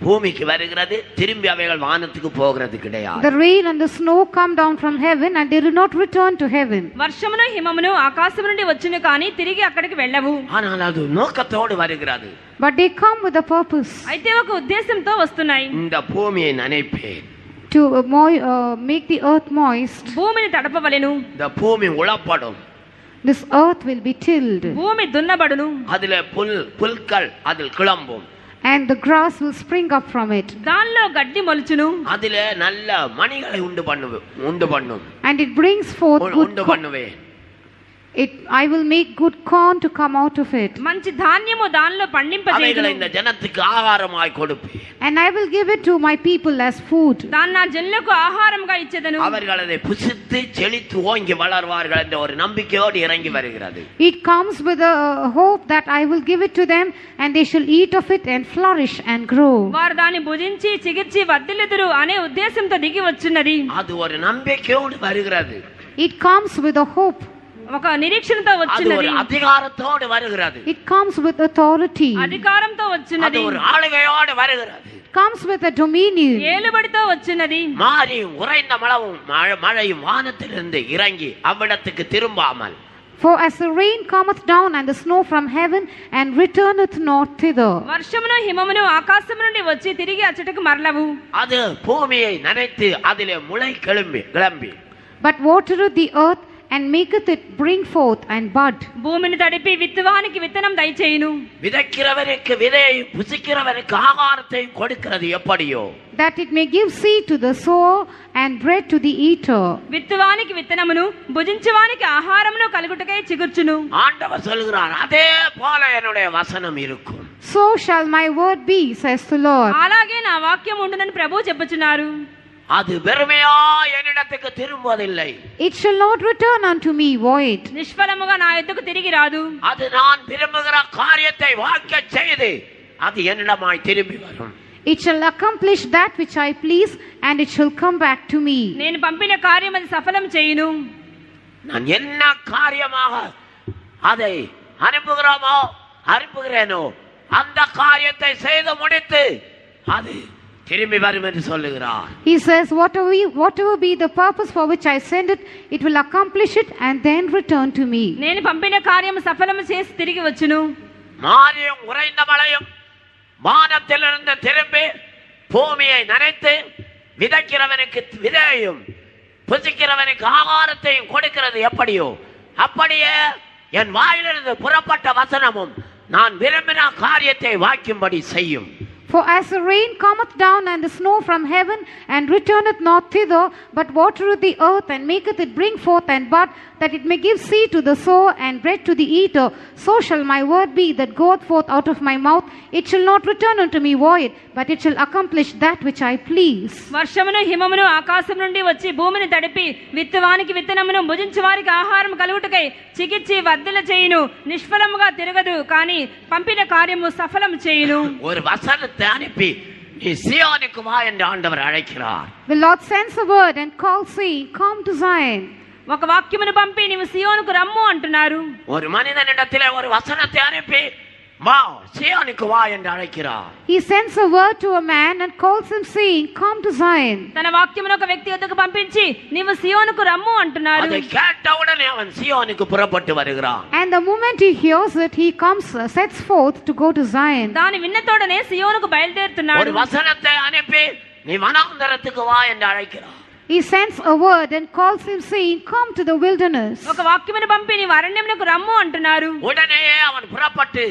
பூமிக்கு வருகிறது, திரும்பி அவைகள் வானத்துக்கு போகிறது கிடையாது. The rain and the snow come down from heaven and they do not return to heaven. వర్షమును హిమమును ఆకాశము నుండి వచ్చును కానీ తిరిగి అక్కడికి వెళ్ళవు. ஆனால் அது నోకத்தோடு வருகிறது. But they come with a purpose. అయితే ఒక ఉద్దేశంతో వస్తున్నాయి. இந்த பூமியை நனைப்பேன், To make the earth moist. భూమిని తడపవలెను. இந்த பூமி உழப்படும், This earth will be tilled. భూమి దున్నబడును. அதிலே புல்கள் அதில் கிளம்பும், And the grass will spring up from it. దానిలో గడ్డి మొలుచును. அதிலே நல்ல மணிகளை உண்டு பண்ணும். And it brings forth உண்டு பண்ணுவேன். I will make good corn to come out of it. మంచి ధాన్యము దానిలో அவைகளை పండింపజేయుదును. இந்த ஜனத்துக்கு ஆகாரமாய் கொடுப்பேன். And I will give it to my people as food. దాన్ని నా జనులకు ఆహారంగా ఇచ్చేదను. அவர்கள் அதை புசித்து செழித்து ஓங்கி வளர்வார்கள் என்ற ஒரு நம்பிக்கையோடு இறங்கி வருகிறது. It comes with a hope that I will give it to them and they shall eat of it and flourish and grow. వారు దాన్ని భుజించి చిగిర్చి వర్ధిల్లుదురు అనే ఉద్దేశంతో దిగి వచ్చున్నది. அது ஒரு நம்பிக்கையோடு வருகிறது. It comes with a hope. ఒక నిరీక్షణతో அது వచ్చున్నది. ஒரு அதிகாரத்தோடு வருகிறது. It comes with authority. అధికారంతో அது వచ్చున్నది. ஒரு ஆளுகையோடு வருகிறது. It comes with a dominion. ఏలుబడితో వచ్చున్నది. மாரியும் உறைந்த மழையும் வானத்திலிருந்து இறங்கி அவ்விடத்துக்கு திரும்பாமல், For as the rain cometh down and the snow from heaven and returneth not thither. వర్షమును హిమమును ఆకాశము నుండి వచ్చి తిరిగి అచ్చటకు మరలవు. அது பூமியை நனைத்து அதிலே முளை கிளம்பி But watereth the earth and maketh it bring forth and bud. భూమిని తడిపి విత్తువానికి విత్తనం దయచేయును. விதைக்கிறவனுக்கு விதையையும் புசிக்கிறவனுக்கு ஆகாரத்தையும் கொடுக்கிறது எப்படியோ, That it may give seed to the sower and bread to the eater. విత్తువానికి విత్తనమును భుజించువానికి ఆహారమును కలుగుటకై చిగుర్చును. ஆண்டவர் சொல்கிறார், அதே போல என்னுடைய வசனம் இருக்கும். So shall my word be, says the Lord. అలాగే నా వాక్యం ఉండునని ప్రభువు చెప్పుచున్నారు. அது வெறுமையா என்னிடத்துக்கு திரும்புவதில்லை. It shall not return unto me void. నిష్ఫలముగా నా యొద్దకు తిరిగి రాదు. அது நான் விரும்புகிற காரியத்தை வாய்க்க செய்து அது என்னிடமாய் திரும்பி வரும். It shall accomplish that which I please and it shall come back to me. నేను పంపిన కార్యం అది సఫలం చేయును. நான் என்ன காரியமாக அதை அனுப்புகிறேனோ அந்த காரியத்தை செய்து முடித்து அது திரும்பி வரும் என்று சொல்லுகிறார். He says, whatever be the purpose for which I send it, it will accomplish it and then return to me. నేను పంపిన కార్యం సఫలం చేసి తిరిగి వచ్చును. மாரியும் உறைந்த மழையும் வானத்திலிருந்து திரும்பி பூமியை நனைத்து விதைக்கிறவனுக்கு விதையையும் புசிக்கிறவனுக்கு ஆகாரத்தையும் கொடுக்கிறது எப்படியோ, அப்படியே என் வாயிலிருந்து புறப்பட்ட வசனமும் நான் விரும்பின காரியத்தை வாய்க்கும்படி செய்யும். For as the rain cometh down and the snow from heaven and returneth not thither, but watereth the earth and maketh it bring forth and bud, that it may give seed to the sower and bread to the eater, so shall my word be that goeth forth out of my mouth. It shall not return unto me void, but it shall accomplish that which I please. వర్షమును హిమమును ఆకాశం నుండి వచ్చి భూమిని తడిపి విత్తువానికి విత్తనమును భుజించువారికి ఆహారం కలుగుటకై చికిత్సి వర్ధల చేయును. నిష్ఫలముగా తిరగదు, కానీ పంపిన కార్యము సఫలం చేయును. ஒரு வசனத்தை அனுப்பி நீ சீயோனுக்கு வா என்று ஆண்டவர் அழைக்கிறார். The Lord sends a word and calls, saying, Come to Zion. ఒక వాక్యమును పంపి నీవు సియోనుకు రమ్ము అంటున్నారు. ஒரு மனிதனிடத்திலே ஒரு வசனத்தை அனுப்பி வா சீயோனுக்கு வா என்று அழைக்கிறார். He sends a word to a man and calls him, saying, Come to Zion. తన వాక్యమును ఒక వ్యక్తి వద్దకు పంపించి నీవు సియోనుకు రమ్ము అంటున్నారు. அதை கேட்டவுடனே அவன் சீயோனுக்கு புறப்பட்டு வருகிறான். And the moment he hears it, he comes, sets forth to go to Zion. దాని విన్నతోడనే సియోనుకు బయలుదేరుతున్నాడు. ஒரு வசனத்தை அனுப்பி நீ வனாந்தரத்துக்கு வா என்று அழைக்கிறார். He sends a word and calls him, saying, Come to the wilderness. ఒక వాక్యమును పంపి నీవు అరణ్యమునకు రమ్ము అంటున్నారు. உடனே அவன் புறப்பட்டு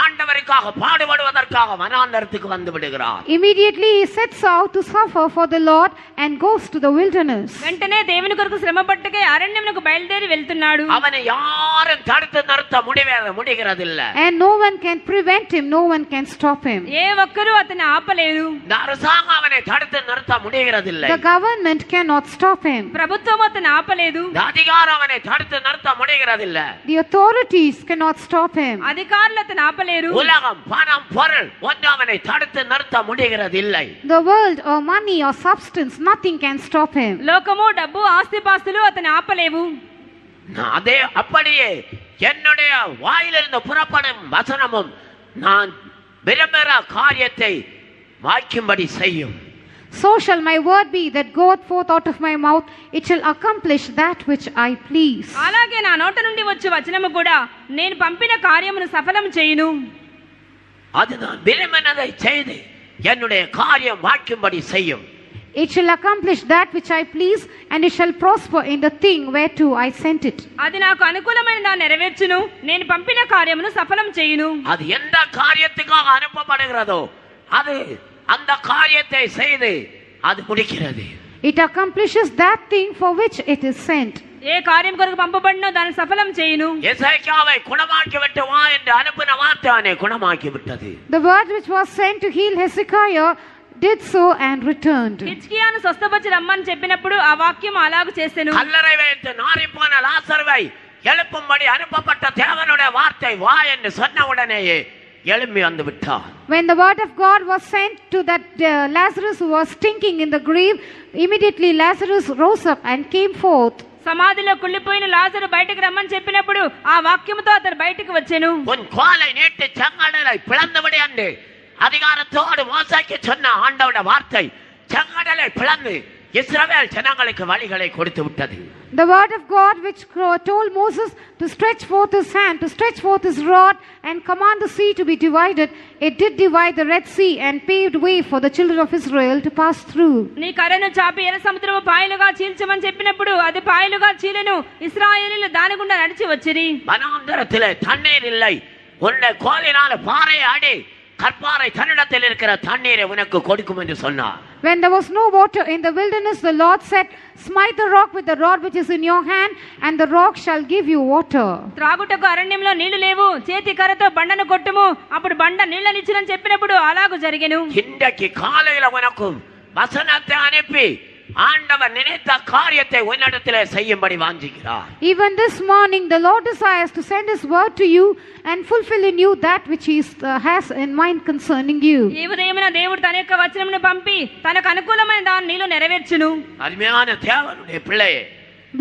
ஆண்டவருக்காக பாடுபடுவதற்காக வனாந்தரத்துக்கு வந்து விடுகிறார். Immediately he sets out to suffer for the Lord and goes to the wilderness. వెంటనే దేవుని కొరకు శ్రమ పట్టుకే అరణ్యమునకు బయలుదేరి వెళ్తున్నాడు. அவனை யாரும் தடுத்து நிறுத்த முடிகிறதில்லை. And no one can prevent him, no one can stop him. ఏ ఒక్కరూ అతన్ని ఆపలేరు. இந்த அரசாங்கம் அவனை தடுத்து நிறுத்த முடிகிறதில்லை. The government cannot stop him. ప్రభుత్వం అతన్ని ఆపలేదు. இந்த அதிகாரம் அவனை தடுத்து நிறுத்த முடிகிறதில்லை. The authorities cannot stop him. అధికారులు అతన్ని ఆపలేరు. உலகம் பணம் பொருள் ஒன்று அவனை தடுத்து நிறுத்த முடிகிறதில்லை. The world or money or substance, nothing can stop him. లోకము డబ్బు ఆస్తిపాస్తులు అతన్ని ఆపలేవు. அதே அப்படியே என்னுடைய வாயிலிருந்து புறப்படும் வசனமும் நான் விரும்புகிற காரியத்தை வாய்க்கும்படி செய்யும். So shall my word be that goeth forth out of my mouth, it shall accomplish that which I please. అలాగే నా నోట నుండి వచ్చే వచనము కూడా నేను పంపిన కార్యమును సఫలం చేయును. அது நான் விரும்பினதை செய்து என்னுடைய காரியம் வாய்க்கும்படி செய்யும். It shall accomplish that which I please, and it shall prosper in the thing whereto I sent it. అది నాకు అనుకూలమైన దాన్ని నెరవేర్చును. నేను పంపిన కార్యమును సఫలం చేయును. அது எந்த காரியத்துக்காக அனுப்பப்படுகிறதோ அது அந்த காரியத்தை செய்து அது முடிக்கிறது. It accomplishes that thing for which it is sent. ఏ కార్యం కొరకు పంపబడినో దాన్ని సఫలం చేయును. எசேக்கியாவை குணமாக்கி விட்டு வா என்று அனுப்பின வார்த்தை அவனை குணமாக்கி விட்டது. The word which was sent to heal Hezekiah did so and returned. హిజ్కియాను స్వస్థపరిచి రమ్మని చెప్పినప్పుడు ఆ వాక్యం అలాగు చేసెను. கல்லறை வைத்து நாறிப்போன லாசருவை எழுப்பும்படி அனுப்பப்பட்ட தேவனுடைய வார்த்தை வா என்று சொன்ன உடனேயே எழும்பி வந்து விட்டார். When the word of God was sent to that Lazarus who was stinking in the grave, immediately Lazarus rose up and came forth. సమాధిలో కుళ్ళిపోయిన లాజరు బయటకు రమ్మని చెప్పినప్పుడు ఆ వాక్యముతో అతడు బయటకు వచ్చెను. உன் கோலை நீட்டி செங்கடலை பிளந்தபடி என்று அதிகாரத்தோடு மோசேக்கு சொன்ன ஆண்டவருடைய வார்த்தை செங்கடலை பிளந்து இஸ்ரவேல் ஜனங்களுக்கு வழிகளை கொடுத்து விட்டது. The word of God which told Moses to stretch forth his hand, to stretch forth his rod and command the sea to be divided, it did divide the Red Sea and paved way for the children of Israel to pass through. నీ కర్రను చాపి ఎర్ర సముద్రము పాయలుగా చీల్చమని చెప్పినప్పుడు అది పాయలుగా చీలెను. ఇశ్రాయేలీయులు దాని గుండా నడిచి వచ్చిరి. வனாந்தரத்திலே தண்ணீர் இல்லை, உன்னை கோலினால பாறை அடி கற்பாறை தன்னிடத்தில் இருக்கிற தண்ணீரை உனக்கு கொடுக்கும் என்று சொன்னார். When there was no water in the wilderness, the Lord said, smite the rock with the rod which is in your hand, and the rock shall give you water. త్రాగుటకు అరణ్యంలో నీళ్లు లేవు, చేతి కర్రతో బండను కొట్టుము, అప్పుడు బండ నీళ్ళనిచ్చునని చెప్పినప్పుడు అలాగు జరిగెను. இன்றைக்கு காலையில உனக்கும் வசனத்தை அனுப்பி ஆண்டவர் நினைத்த காரியத்தை உன்னிடத்திலே செய்யும்படி வாஞ்சிக்கிறார். Even this morning the Lord desires to send his word to you and fulfill in you that which he has in mind concerning you. ఈ ఉదయమున దేవుడు తన యొక్క వచనమును పంపి తనకు అనుకూలమైన దాన్ని నీలో నెరవేర్చును. அருமையான தேவனுடைய பிள்ளையே,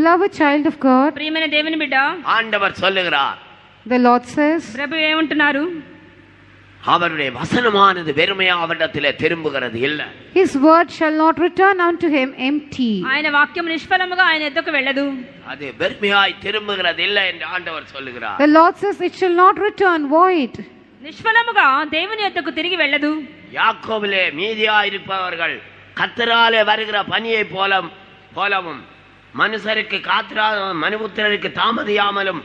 Beloved child of God, ప్రియమైన దేవుని బిడ్డ, ஆண்டவர் சொல்லுகிறார், the Lord says, ప్రభు ఏమంటున్నారు? அவருடைய வசனமானது வெறுமையா அவரிடத்திலே திரும்புகிறது இல்ல. his word shall not return unto him empty. ఆయన వాక్యం నిష్ఫలముగా ఆయన ఎద్దకు వెళ్ళదు. அது வெறுமையாய் திரும்புகிறது இல்ல என்று ஆண்டவர் சொல்லுகிறார். The Lord says it shall not return void. నిష్ఫలముగా దేవుని ఎద్దకు తిరిగి వెళ్ళదు. யாக்கோபிலே மீதியாயிருப்பவர்கள் கர்த்தராலே வருகிற பனியை போலவும் மனுஷருக்கு மனுபுத்திரருக்கு தாமதியாமலும்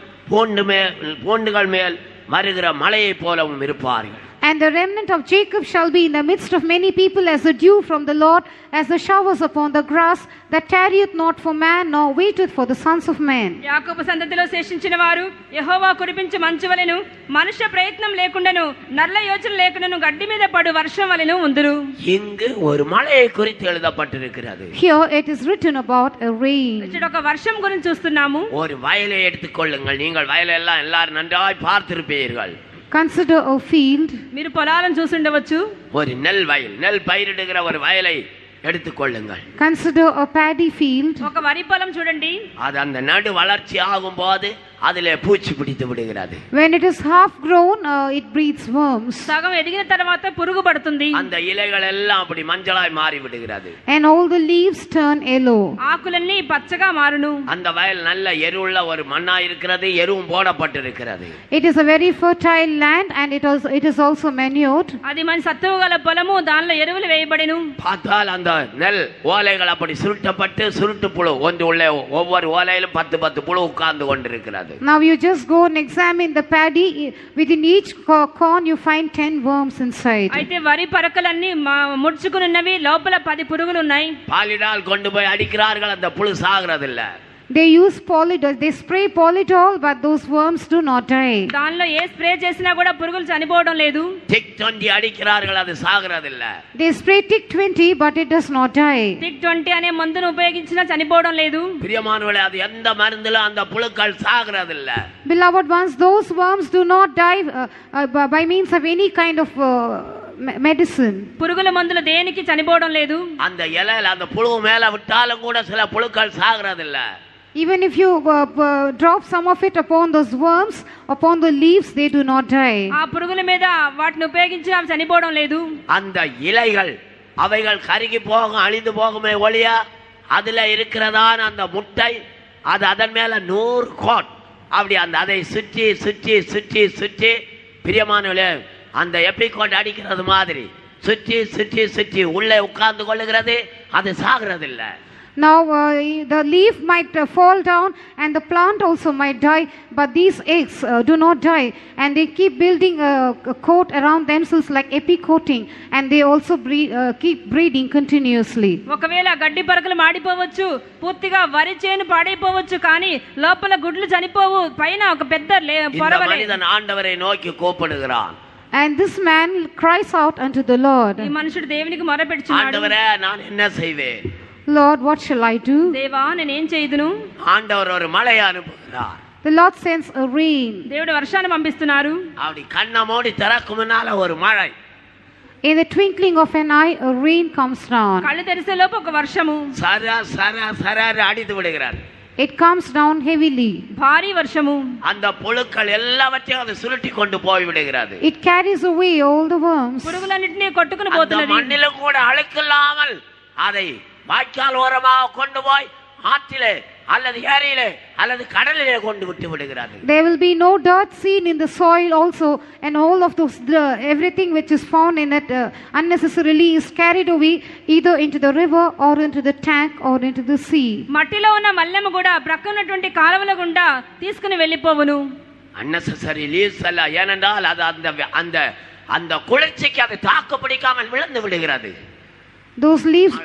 பூண்டுகள் மேல் வருகிற மலையை போலவும் இருப்பார்கள். And the remnant of Jacob shall be in the midst of many people as the dew from the Lord, as the showers upon the grass, that tarrieth not for man, nor waiteth for the sons of men. యాకోబు సంతతిలో శేషించిన వారు యెహోవా కురిపించు మంచు వలెను, మనుష్య ప్రయత్నం లేకుండాను నల్ల యోచన లేకుండాను గడ్డి మీద పడు వర్షం వలెను ఉందురు. இங்கு ஒரு மலையை குறித்து எழுதப்பட்டிருக்கிறது. Here it is written about a rain. ఇక్కడ ఒక వర్షం గురించి చూస్తున్నాము. ஒரு வயலை எடுத்துக்கொள்ளுங்கள். நீங்கள் வயலெல்லாம் எல்லாரும் நன்றாய் பார்த்திருப்பீர்கள். Consider a field. మీరు పొలాలను చూసుండవచ్చు. ஒரு நெல் பயிரிடுகிற ஒரு வயலை எடுத்துக்கொள்ளுங்கள். Consider a paddy field. ఒక వరి పొలం చూడండి. அது அந்த நடு வளர்ச்சி ஆகும் போது அதிலே பூச்சி பிடித்து விடுகிறது. When it is half grown, it breeds worms. సగం ఎదిగిన తర్వాత పురుగు పడుతుంది. அந்த இலைகள் எல்லாம் அப்படி மஞ்சளாய் மாறி விடுகிறது. And all the leaves turn yellow. ఆకులన్నీ పచ్చగా మారును. அந்த வயல் நல்ல எருவுள்ள ஒரு மண்ணா இருக்கிறது, எருவும் போடப்பட்டிருக்கிறது. It is a very fertile land and it is also manured. అది మంచి సత్తువ గల పొలము, దానిలో ఎరువులు వేయబడెను. பார்த்தால் அந்த நெல் ஓலைகள் அப்படி சுருட்டப்பட்டு சுருட்டு புழு ஒன்று உள்ள ஒவ்வொரு ஓலையிலும் 10 புழு உட்கார்ந்து கொண்டிருக்கிறது. Now you just go and examine the paddy. Within each corn you find 10 worms inside. అయితే వరి పరకలన్నీ ముడుచుకుని ఉన్నవి, లోపల 10 పురుగులు ఉన్నాయి. பாலிடால் கொண்டு போய் அடிக்கிறார்கள், அந்த புழு சாகிறது இல்ல. They use polydol, they spray polydol, but those worms do not die. దానిలో ఏ స్ప్రే చేసినా కూడా పురుగులు చనిపోవడం లేదు. டிக் 20 అడిக்கிறார்கள், அது సాகிறது இல்ல. They spray tick 20, but it does not die. Tick 20 అనే మందును ఉపయోగించినా చనిపోవడం లేదు. பிரியமானவர்களே, அது எந்த மருந்துல அந்த புழுக்கள் சாகிறது இல்ல. Beloved ones, those worms do not die by means of any kind of medicine. పురుగుల మందులు దేనికి చనిపోవడం లేదు. அந்த இலையில அந்த புழு மேல விட்டாலும் கூட சில புழுக்கள் சாகிறது இல்ல. Even if you drop some of it upon those worms, upon the leaves, they do not die. ఆ పురుగుల మీద వాటిని ఉపయోగించి అవి చనిపోవడం లేదు. அந்த இலைகள் அவைகள் கருகி போகும், அழிந்து போகுமே ஒழிய அதுல இருக்கிறதான அந்த முட்டை அது அதன் மேல 100 கோட் அப்படி அதை சுற்றி சுற்றி சுற்றி சுற்றி பிரியமானவர்களே, அந்த எப்பிகோட் அடிக்கிறது மாதிரி சுற்றி சுற்றி சுற்றி உள்ளே உட்கார்ந்து கொள்ளுகிறது, அது சாகிறது இல்ல. Now the leaf might fall down and the plant also might die, but these eggs do not die, and they keep building a coat around themselves like epicoating, and they also keep breeding continuously. ఒకవేళ గడ్డి పరకలు మాడిపోవచ్చు, పూర్తిగా వరి చేను పాడైపోవచ్చు, కానీ లోపల గుడ్లు చనిపోవు, పైన ఒక పెద్ద పొరవలే. மனிதன் ஆண்டவரை நோக்கி கூப்பிடுகிறான். And this man cries out unto the Lord. ఈ మనుషుడు దేవునికి మొరపెట్టుచున్నాడు. ஆண்டவரே நான் என்ன செய்வேன்? Lord, what shall I do? దేవా నేను ఏం చేయుదును? ஆண்டவர் ஒரு மழையை அனுப்புகிறார். The Lord sends a rain. దేవుడు వర్షాన్ని పంపిస్తున్నారు. அப்படி கண்ணை மூடி திறக்கும் முன்னால ஒரு மழை. In the twinkling of an eye, a rain comes down. కళ్ళు తెరిసే లోపు ఒక వర్షము சர அடித்து விடுகிறார். It comes down heavily. భారీ వర్షము. அந்த புழுக்கள் எல்லாவற்றையும் அது சுருட்டி கொண்டு போய் விடுகிறது. It carries away all the worms. పురుగులన్నిటినీ కొట్టుకుని அந்த పోతున్నది. மண்ணிலும் கூட அழுக்கில்லாமல் அதை வாய்க்கால் ஓரமாக கொண்டு போய் ஆற்றிலே அல்லது ஏரியிலே அல்லது கடலிலே கொண்டு விட்டு விடுகிறார்கள். There will be no dirt seen in the soil also, and all of those everything which is found in it unnecessarily is carried away either into the river or into the tank or into the sea. మట్టిలో ఉన్న మల్లెము కూడా ప్రక్కనటువంటి కాలువల గుండా తీసుకుని వెళ్ళిపోవును. unnecessary leaves அல்ல, ஏனென்றால் அது அந்த அந்த அந்த குளிர்ச்சிக்கு அது தாக்கு பிடிக்காமல் விழுந்து விடுகிறது. Those leaves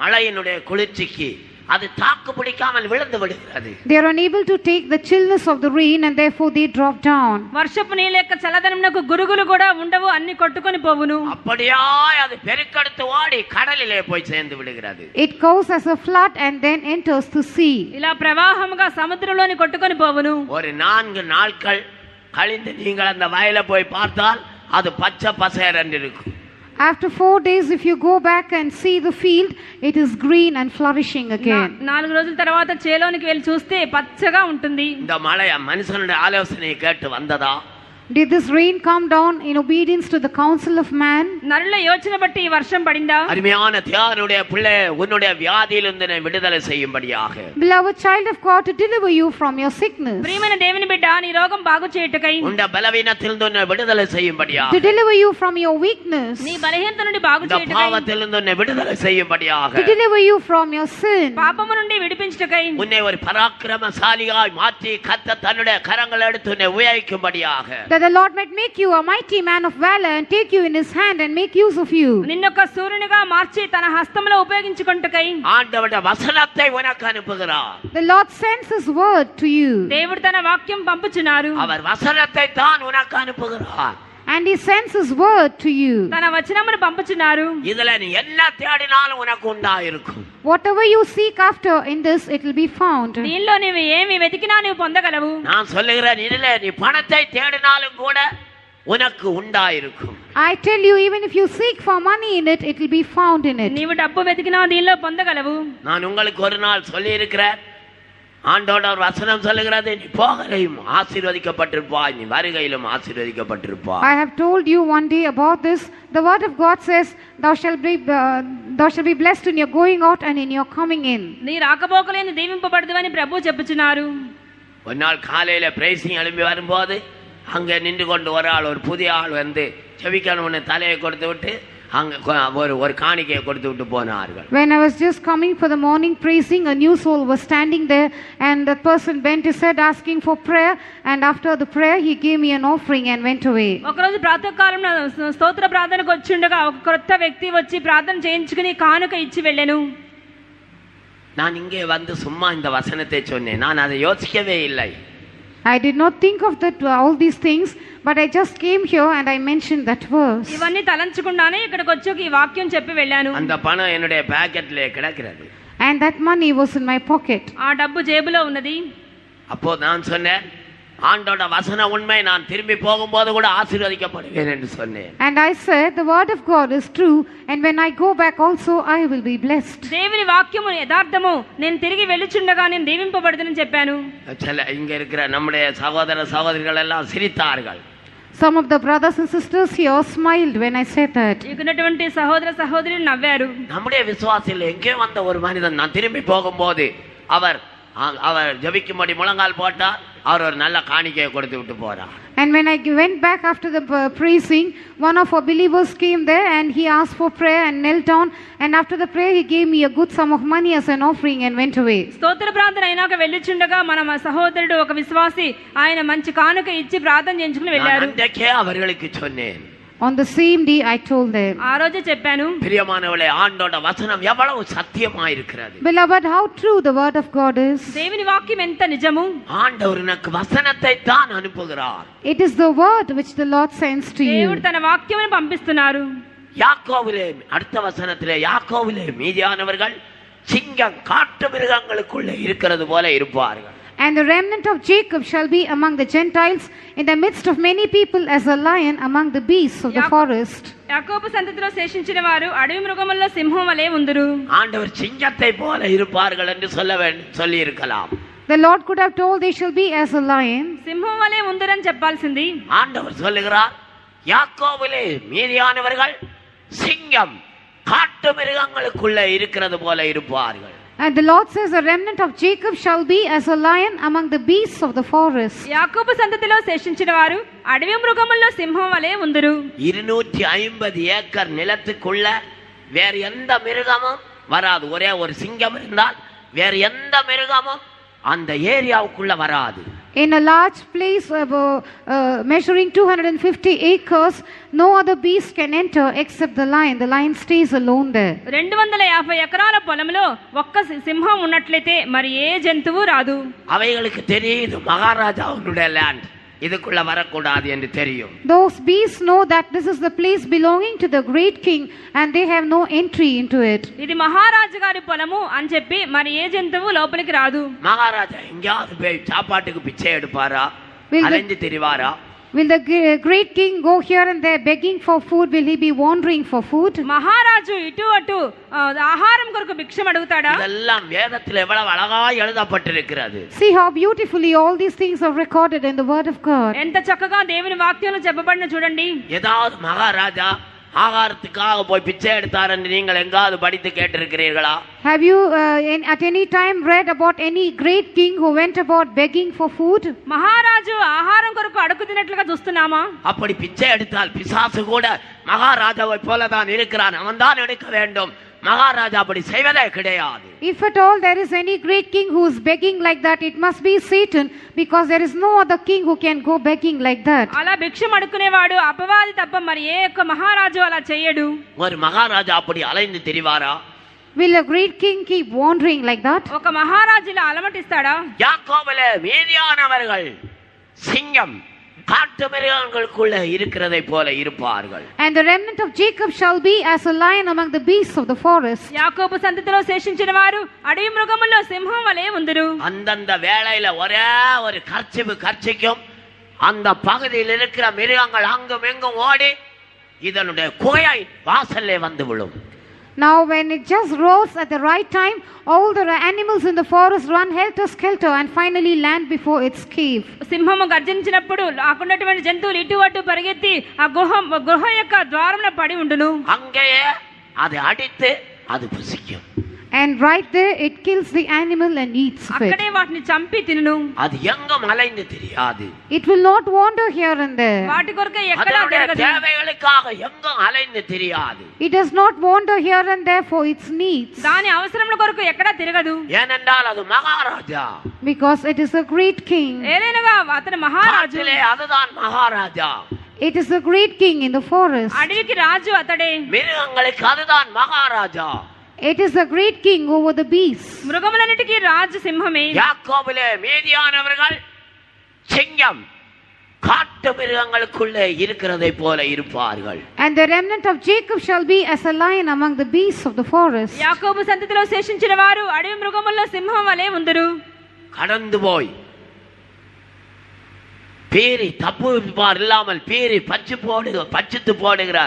மழையினுடைய குளிர்ச்சிக்கு அது தாக்கு பிடிக்காமல் விழுந்து விடுகிறது. They are unable to take the chillness of the rain, and therefore they drop down. వర్షపు నీళ్ళ యొక్క చల్లదనమునకు గురుగులు కూడా ఉండవు, అన్ని కొట్టుకొని పోవును. அப்படியாய் அது பெருக்கெடுத்து ஓடி கடலிலே போய் சேர்ந்து விடுகிறது. It goes as a flood and then enters the sea. ఇలా ప్రవాహముగా సముద్రంలోని కొట్టుకొని పోవును. ஒரு 4 நாட்கள் கழிந்து நீங்கள் அந்த வயலை போய் பார்த்தால் அது பச்சை பசேரென்று இருக்கும். After 4 days, if you go back and see the field, it is green and flourishing again. 4 రోజుల తర్వాత చేలోనికి వెళ్ళి చూస్తే పచ్చగా ఉంటుంది. இந்த மழை மனுஷனுடைய ஆலோசனையை கேட்டு வந்ததா? Did this rain come down in obedience to the counsel of man? నరుల యోచన బట్టి ఈ వర్షం పడిందా? அருமையான தியானுடைய பிள்ளை, உன்னுடைய வியாதியிலிருந்து என்னை விடுதலை செய்யும்படியாக. Beloved child of God, to deliver you from your sickness. ప్రియమైన దేవుని బిడ్డ, నీ రోగం బాగు చేయుటకై, உன்னுடைய பலவீனத்திலிருந்து உன்னை விடுதலை செய்யும்படியாக. To deliver you from your weakness. నీ బలహీనత నుండి బాగు இந்த చేయుటకై, பாவத்திலிருந்து உன்னை விடுதலை செய்யும்படியாக. To deliver you from your sin. పాపము నుండి విడిపించుటకై, உன்னை ஒரு பராக்கிரமசாலியாய் மாற்றி கர்த்தர் தன்னுடைய கரங்களை எடுத்து உன்னை உயர்த்தும்படியாக. That the Lord might make you a mighty man of valor and take you in his hand and make use of you. నిన్నొక సూర్యునిగా మార్చి తన హస్తములో ఉపయోగించుకొంటకై ஆண்டவருடைய வசனத்தை உனக்கு அனுப்புகிறார். The Lord sends his word to you. దేవుడు తన వాక్యం పంపుచున్నారు. அவர் வசனத்தை தான் உனக்கு அனுப்புகிறார். And he sends his word to you. తన వచనమును పంపుచున్నారు. இதுல நீ என்ன தேடினாலும் உனக்கு உண்டாயிருக்கும். Whatever you seek after in this, it will be found. దీనిలో నీవు ఏమి వెతికినా నీవు పొందగలవు. நான் சொல்லுகிறேன், இதுல நீ பணத்தை தேடினாலும் கூட உனக்கு உண்டாயிருக்கும். I tell you, even if you seek for money in it, it will be found in it. నీవు డబ్బు వెతికినా దీనిలో పొందగలవు. நான் உங்களுக்கு ஒரு நாள் சொல்லி இருக்கிறேன், ஆண்டவர் வசனம் சொல்லுகிறது, நீ போகலையும் ஆசீர்வதிக்கப்பட்டிருப்பாய், நீ வருகையிலும் ஆசீர்வதிக்கப்பட்டிருப்பாய். I have told you one day about this. The word of God says, thou shalt be blessed in your going out and in your coming in. నీ రాకపోకలేని దీవింపబడదువని ప్రభు చెప్పుచున్నారు. ஒரு நாள் காலையில பிரேசிங் எழும்பி வரும்போது அங்க நின்று கொண்டு ஒரு புதிய ஆள் வந்து செவிக்கணும்னு தலையை கொடுத்து விட்டு அங்க ஒரு காணிக்கையை கொடுத்து விட்டு போனார்கள். When I was just coming for the morning praising, a new soul was standing there, and the person bent his head asking for prayer, and after the prayer he gave me an offering and went away. ఒకరోజు ప్రాతకాలంలో స్తోత్ర ప్రార్థనకు వచ్చిండగా ఒక కొత్త వ్యక్తి వచ్చి ప్రార్థన చేయించుకుని కానుక ఇచ్చి వెళ్ళెను. நான் இங்கே வந்து சும்மா இந்த வசனத்தை சொன்னேன், நான் அதை யோசிக்கவே இல்லை. I did not think of that all these things, but I just came here and I mentioned that verse. ఇవన్నీ తలంచకుండానే ఇక్కడికి వచ్చి ఈ వాక్యం చెప్పి వెళ్ళాను. அந்த பணம் என்னுடைய பாக்கெட்ல கிடக்கிறது. And that money was in my pocket. ఆ డబ్బు జేబులో ఉన్నది. அப்போ நான் சொன்னேன், ஆண்டோட வசன உண்மை, நான் திரும்பி போகும்போது கூட ஆசீர்வதிக்கப்படுவேன் என்று சொன்னேன். And I said, the word of God is true, and when I go back also I will be blessed. దేవుని వాక్యము యథార్థము, నేను తిరిగి వెళ్ళుచుండగా నేను దీవింపబడదునని చెప్పాను. இங்க இருக்கிற நம்முடைய சகோதர சகோதரிகள் எல்லாம் சிரித்தார்கள். Some of the brothers and sisters here smiled when I said that. ఇక్కడటువంటి సహోదర సహోదరులు నవ్వారు. நம்முடைய விசுவாசியில் எங்கே வந்த ஒரு மனிதன் நான் திரும்பி போகும்போது அவர் ஜெபிக்கும்படி முழங்கால் போட்டார், அவர் ஒரு நல்ல காணிக்கையை கொடுத்து விட்டு போறார். And when I went back after the praising, one of our believers came there and he asked for prayer and knelt down, and after the prayer he gave me a good sum of money as an offering and went away. స్తోత్ర ప్రార్థన అయినాక వెళ్ళుచుండగా మన సహోదరుడు ఒక విశ్వాసి ఆయన మంచి కానుక ఇచ్చి ప్రార్థన చేయించుకుని వెళ్ళారు. அன்றைக்கே அவர்களுக்கு சொன்னேன். On the same day I told them. ఆ రోజే చెప్పాను. பிரியமானவர்களே, ஆண்டோட வசனம் எவ்வளவு சத்தியமாய் இருக்கிறது. Beloved, how true the word of God is. దేవుని వాక్యం ఎంత నిజము. ஆண்டவர் எனக்கு வசனத்தை தான் அனுப்புகிறார். It is the word which the Lord sends to you. దేవుడు తన వాక్యమును పంపిస్తున్నారు. யாக்கோபிலே, அடுத்த வசனத்திலே, யாக்கோபிலே மீதியானவர்கள் சிங்கம் காட்டு மிருகங்களுக்குள்ளே இருக்கிறது போல இருப்பார்கள். And the remnant of Jacob shall be among the Gentiles, in the midst of many people, as a lion among the beasts of the forest. యాకోబు సంతతిలో శేషించిన వారు అడవి మృగములలో సింహం వలె ఉందురు. ஆண்டவர் சிங்கத்தை போல இருப்பார்கள் என்று சொல்லி இருக்கலாம். The Lord could have told they shall be as a lion. సింహం వలె ఉందురని చెప్పాల్సింది. ஆண்டவர் சொல்லுகிறார், யாக்கோபிலே மீதியானவர்கள் சிங்கம் காட்டு மிருகங்களுக்குள்ளே இருக்கிறது போல இருப்பார்கள். And the Lord says, the remnant of Jacob shall be as a lion among the beasts of the forest. యాకోబు సంతతిలో శేషించిన వారు అడవి మృగములలో సింహం వలె ఉందురు. 250 ஏக்கர் நிலத்துக்குள்ள வேற எந்த மிருகமும் வராது. ஒரே ஒரு சிங்கம் இருந்தால் வேற எந்த மிருகமும் அந்த ஏரியாவுக்குள்ள வராது. In a large place measuring 250 acres, no other beast can enter except the lion. The lion stays alone there. 250 ఎకరాల పొలంలో ఒక్క సింహం ఉన్నట్లయితే మరి ఏ జంతువు రాదు. அவைகளுக்கு தெரியுது மகாராஜாவுடைய லேண்ட், இதுக்குள்ள வரக்கூடாது என்று தெரியும். Those beasts know that this is the place belonging to the great king and they have no entry into it. ఇది మహారాజు గారి పొలము అని చెప్పి మరి ఏ జంతువు లోపలికి రాదు. மகாராஜா எங்கேயாவது போய் சாப்பாட்டுக்கு பிச்சை எடுப்பாரா, அலைஞ்சு திரிவாரா? Will the great king go here and there begging for food? Will he be wandering for food? మహారాజు ఇటు అటు ఆహారం కొరకు భిక్షం అడుగుతాడా? இதெல்லாம் வேதத்தில் எவ்வளவு அழகாய் எழுதப்பட்டிருக்கிறது. See how beautifully all these things are recorded in the word of God. ఎంత చక్కగా దేవుని వాక్యంలో చెప్పబడిన చూడండి. ஏதாவது மகாராஜா ஆகாரத்துக்காக போய் பிச்சை எடுத்தார் என்று நீங்கள் எங்காவது படித்து கேட்டிருக்கிறீர்களா? Have you at any time read about any great king who went about begging for food? మహారాజు ఆహారం కొరకు అడుగుతున్నట్లుగా చూస్తున్నామా? அப்படி பிச்சை எடுத்தால் பிசாசு கூட மகாராஜாவை போலதான் இருக்கிறான், அவன் தான் எடுக்க வேண்டும். மகாராஜா அப்படி செய்வதே கிடையாது. If at all there is any great king who is begging like that, it must be Satan, because there is no other king who can go begging like that. అలా భిక్షం అడుకునేవాడు అపవాది తప్ప మరి ఏ ఒక్క మహారాజు అలా చేయడు. ஒரு மகாராஜா அப்படி அலைந்து திரிவாரா? Will a great king keep wandering like that? ఒక మహారాజు ఇలా అలమటిస్తాడా? யாக்கோபிலே மீதியானவர்கள் சிங்கம் காட்டு மிருகங்களுக்குள்ள இருக்கிறதை போல இருப்பார்கள். And the remnant of Jacob shall be as a lion among the beasts of the forest. యాకోబు సంతతిలో శేషించిన వారు అడవి మృగములలో సింహం వలె ఉందురు. அந்தந்த வேளையில ஒரே ஒரு கர்ச்சிக்கும் அந்த பகுதியில் இருக்கிற மிருகங்கள் அங்கும் எங்கும் ஓடி இதனுடைய குகையை வாசல்லே வந்து விழும். Now when it just roars at the right time, all the animals in the forest run helter skelter and finally land before its cave. సింహము గర్జించినప్పుడు అక్కడున్నటువంటి జంతువులు ఇటు అటు పరిగెత్తి ఆ గుహ యొక్క ద్వారమున పడి ఉండును. அங்கேயே அதை அடித்து அது புசிக்கும். And right there it kills the animal and eats it. అక్కడే వాటిని చంపి తినును. அது எங்கும் அலைந்து திரியாது. It will not wander here and there. వాటి కొరకు ఎక్కడ తిరగదు. தேவைகளுக்காக எங்கும் அலைந்து திரியாது. It does not wander here and there for its needs. దాని అవసరముల కొరకు ఎక్కడ తిరగదు. ஏனென்றால் அது Maharaja. Because it is a great king. ఏలైనగా అతను మహారాజు. காட்டிலே அதுதான் Maharaja. It is a great king in the forest. అడవికి రాజు అతడే. மிருகங்களுக்கு அதுதான் Maharaja. It is a great king over the beasts. మృగములన్నిటికీ రాజు సింహమే. யாக்கோபிலே மீதியானவர்கள் சிங்கம் காட்டு மிருகங்களுக்குள்ளே இருக்கிறதை போல இருப்பார்கள். And the remnant of Jacob shall be as a lion among the beasts of the forest. యాకోబు సంతతిలో శేషించిన వారు అడవి మృగములలో సింహం వలె ఉందురు. கடந்து போய் பீரி தப்புவார் இல்லாமல் பீரி பச்சித்து போடுகிற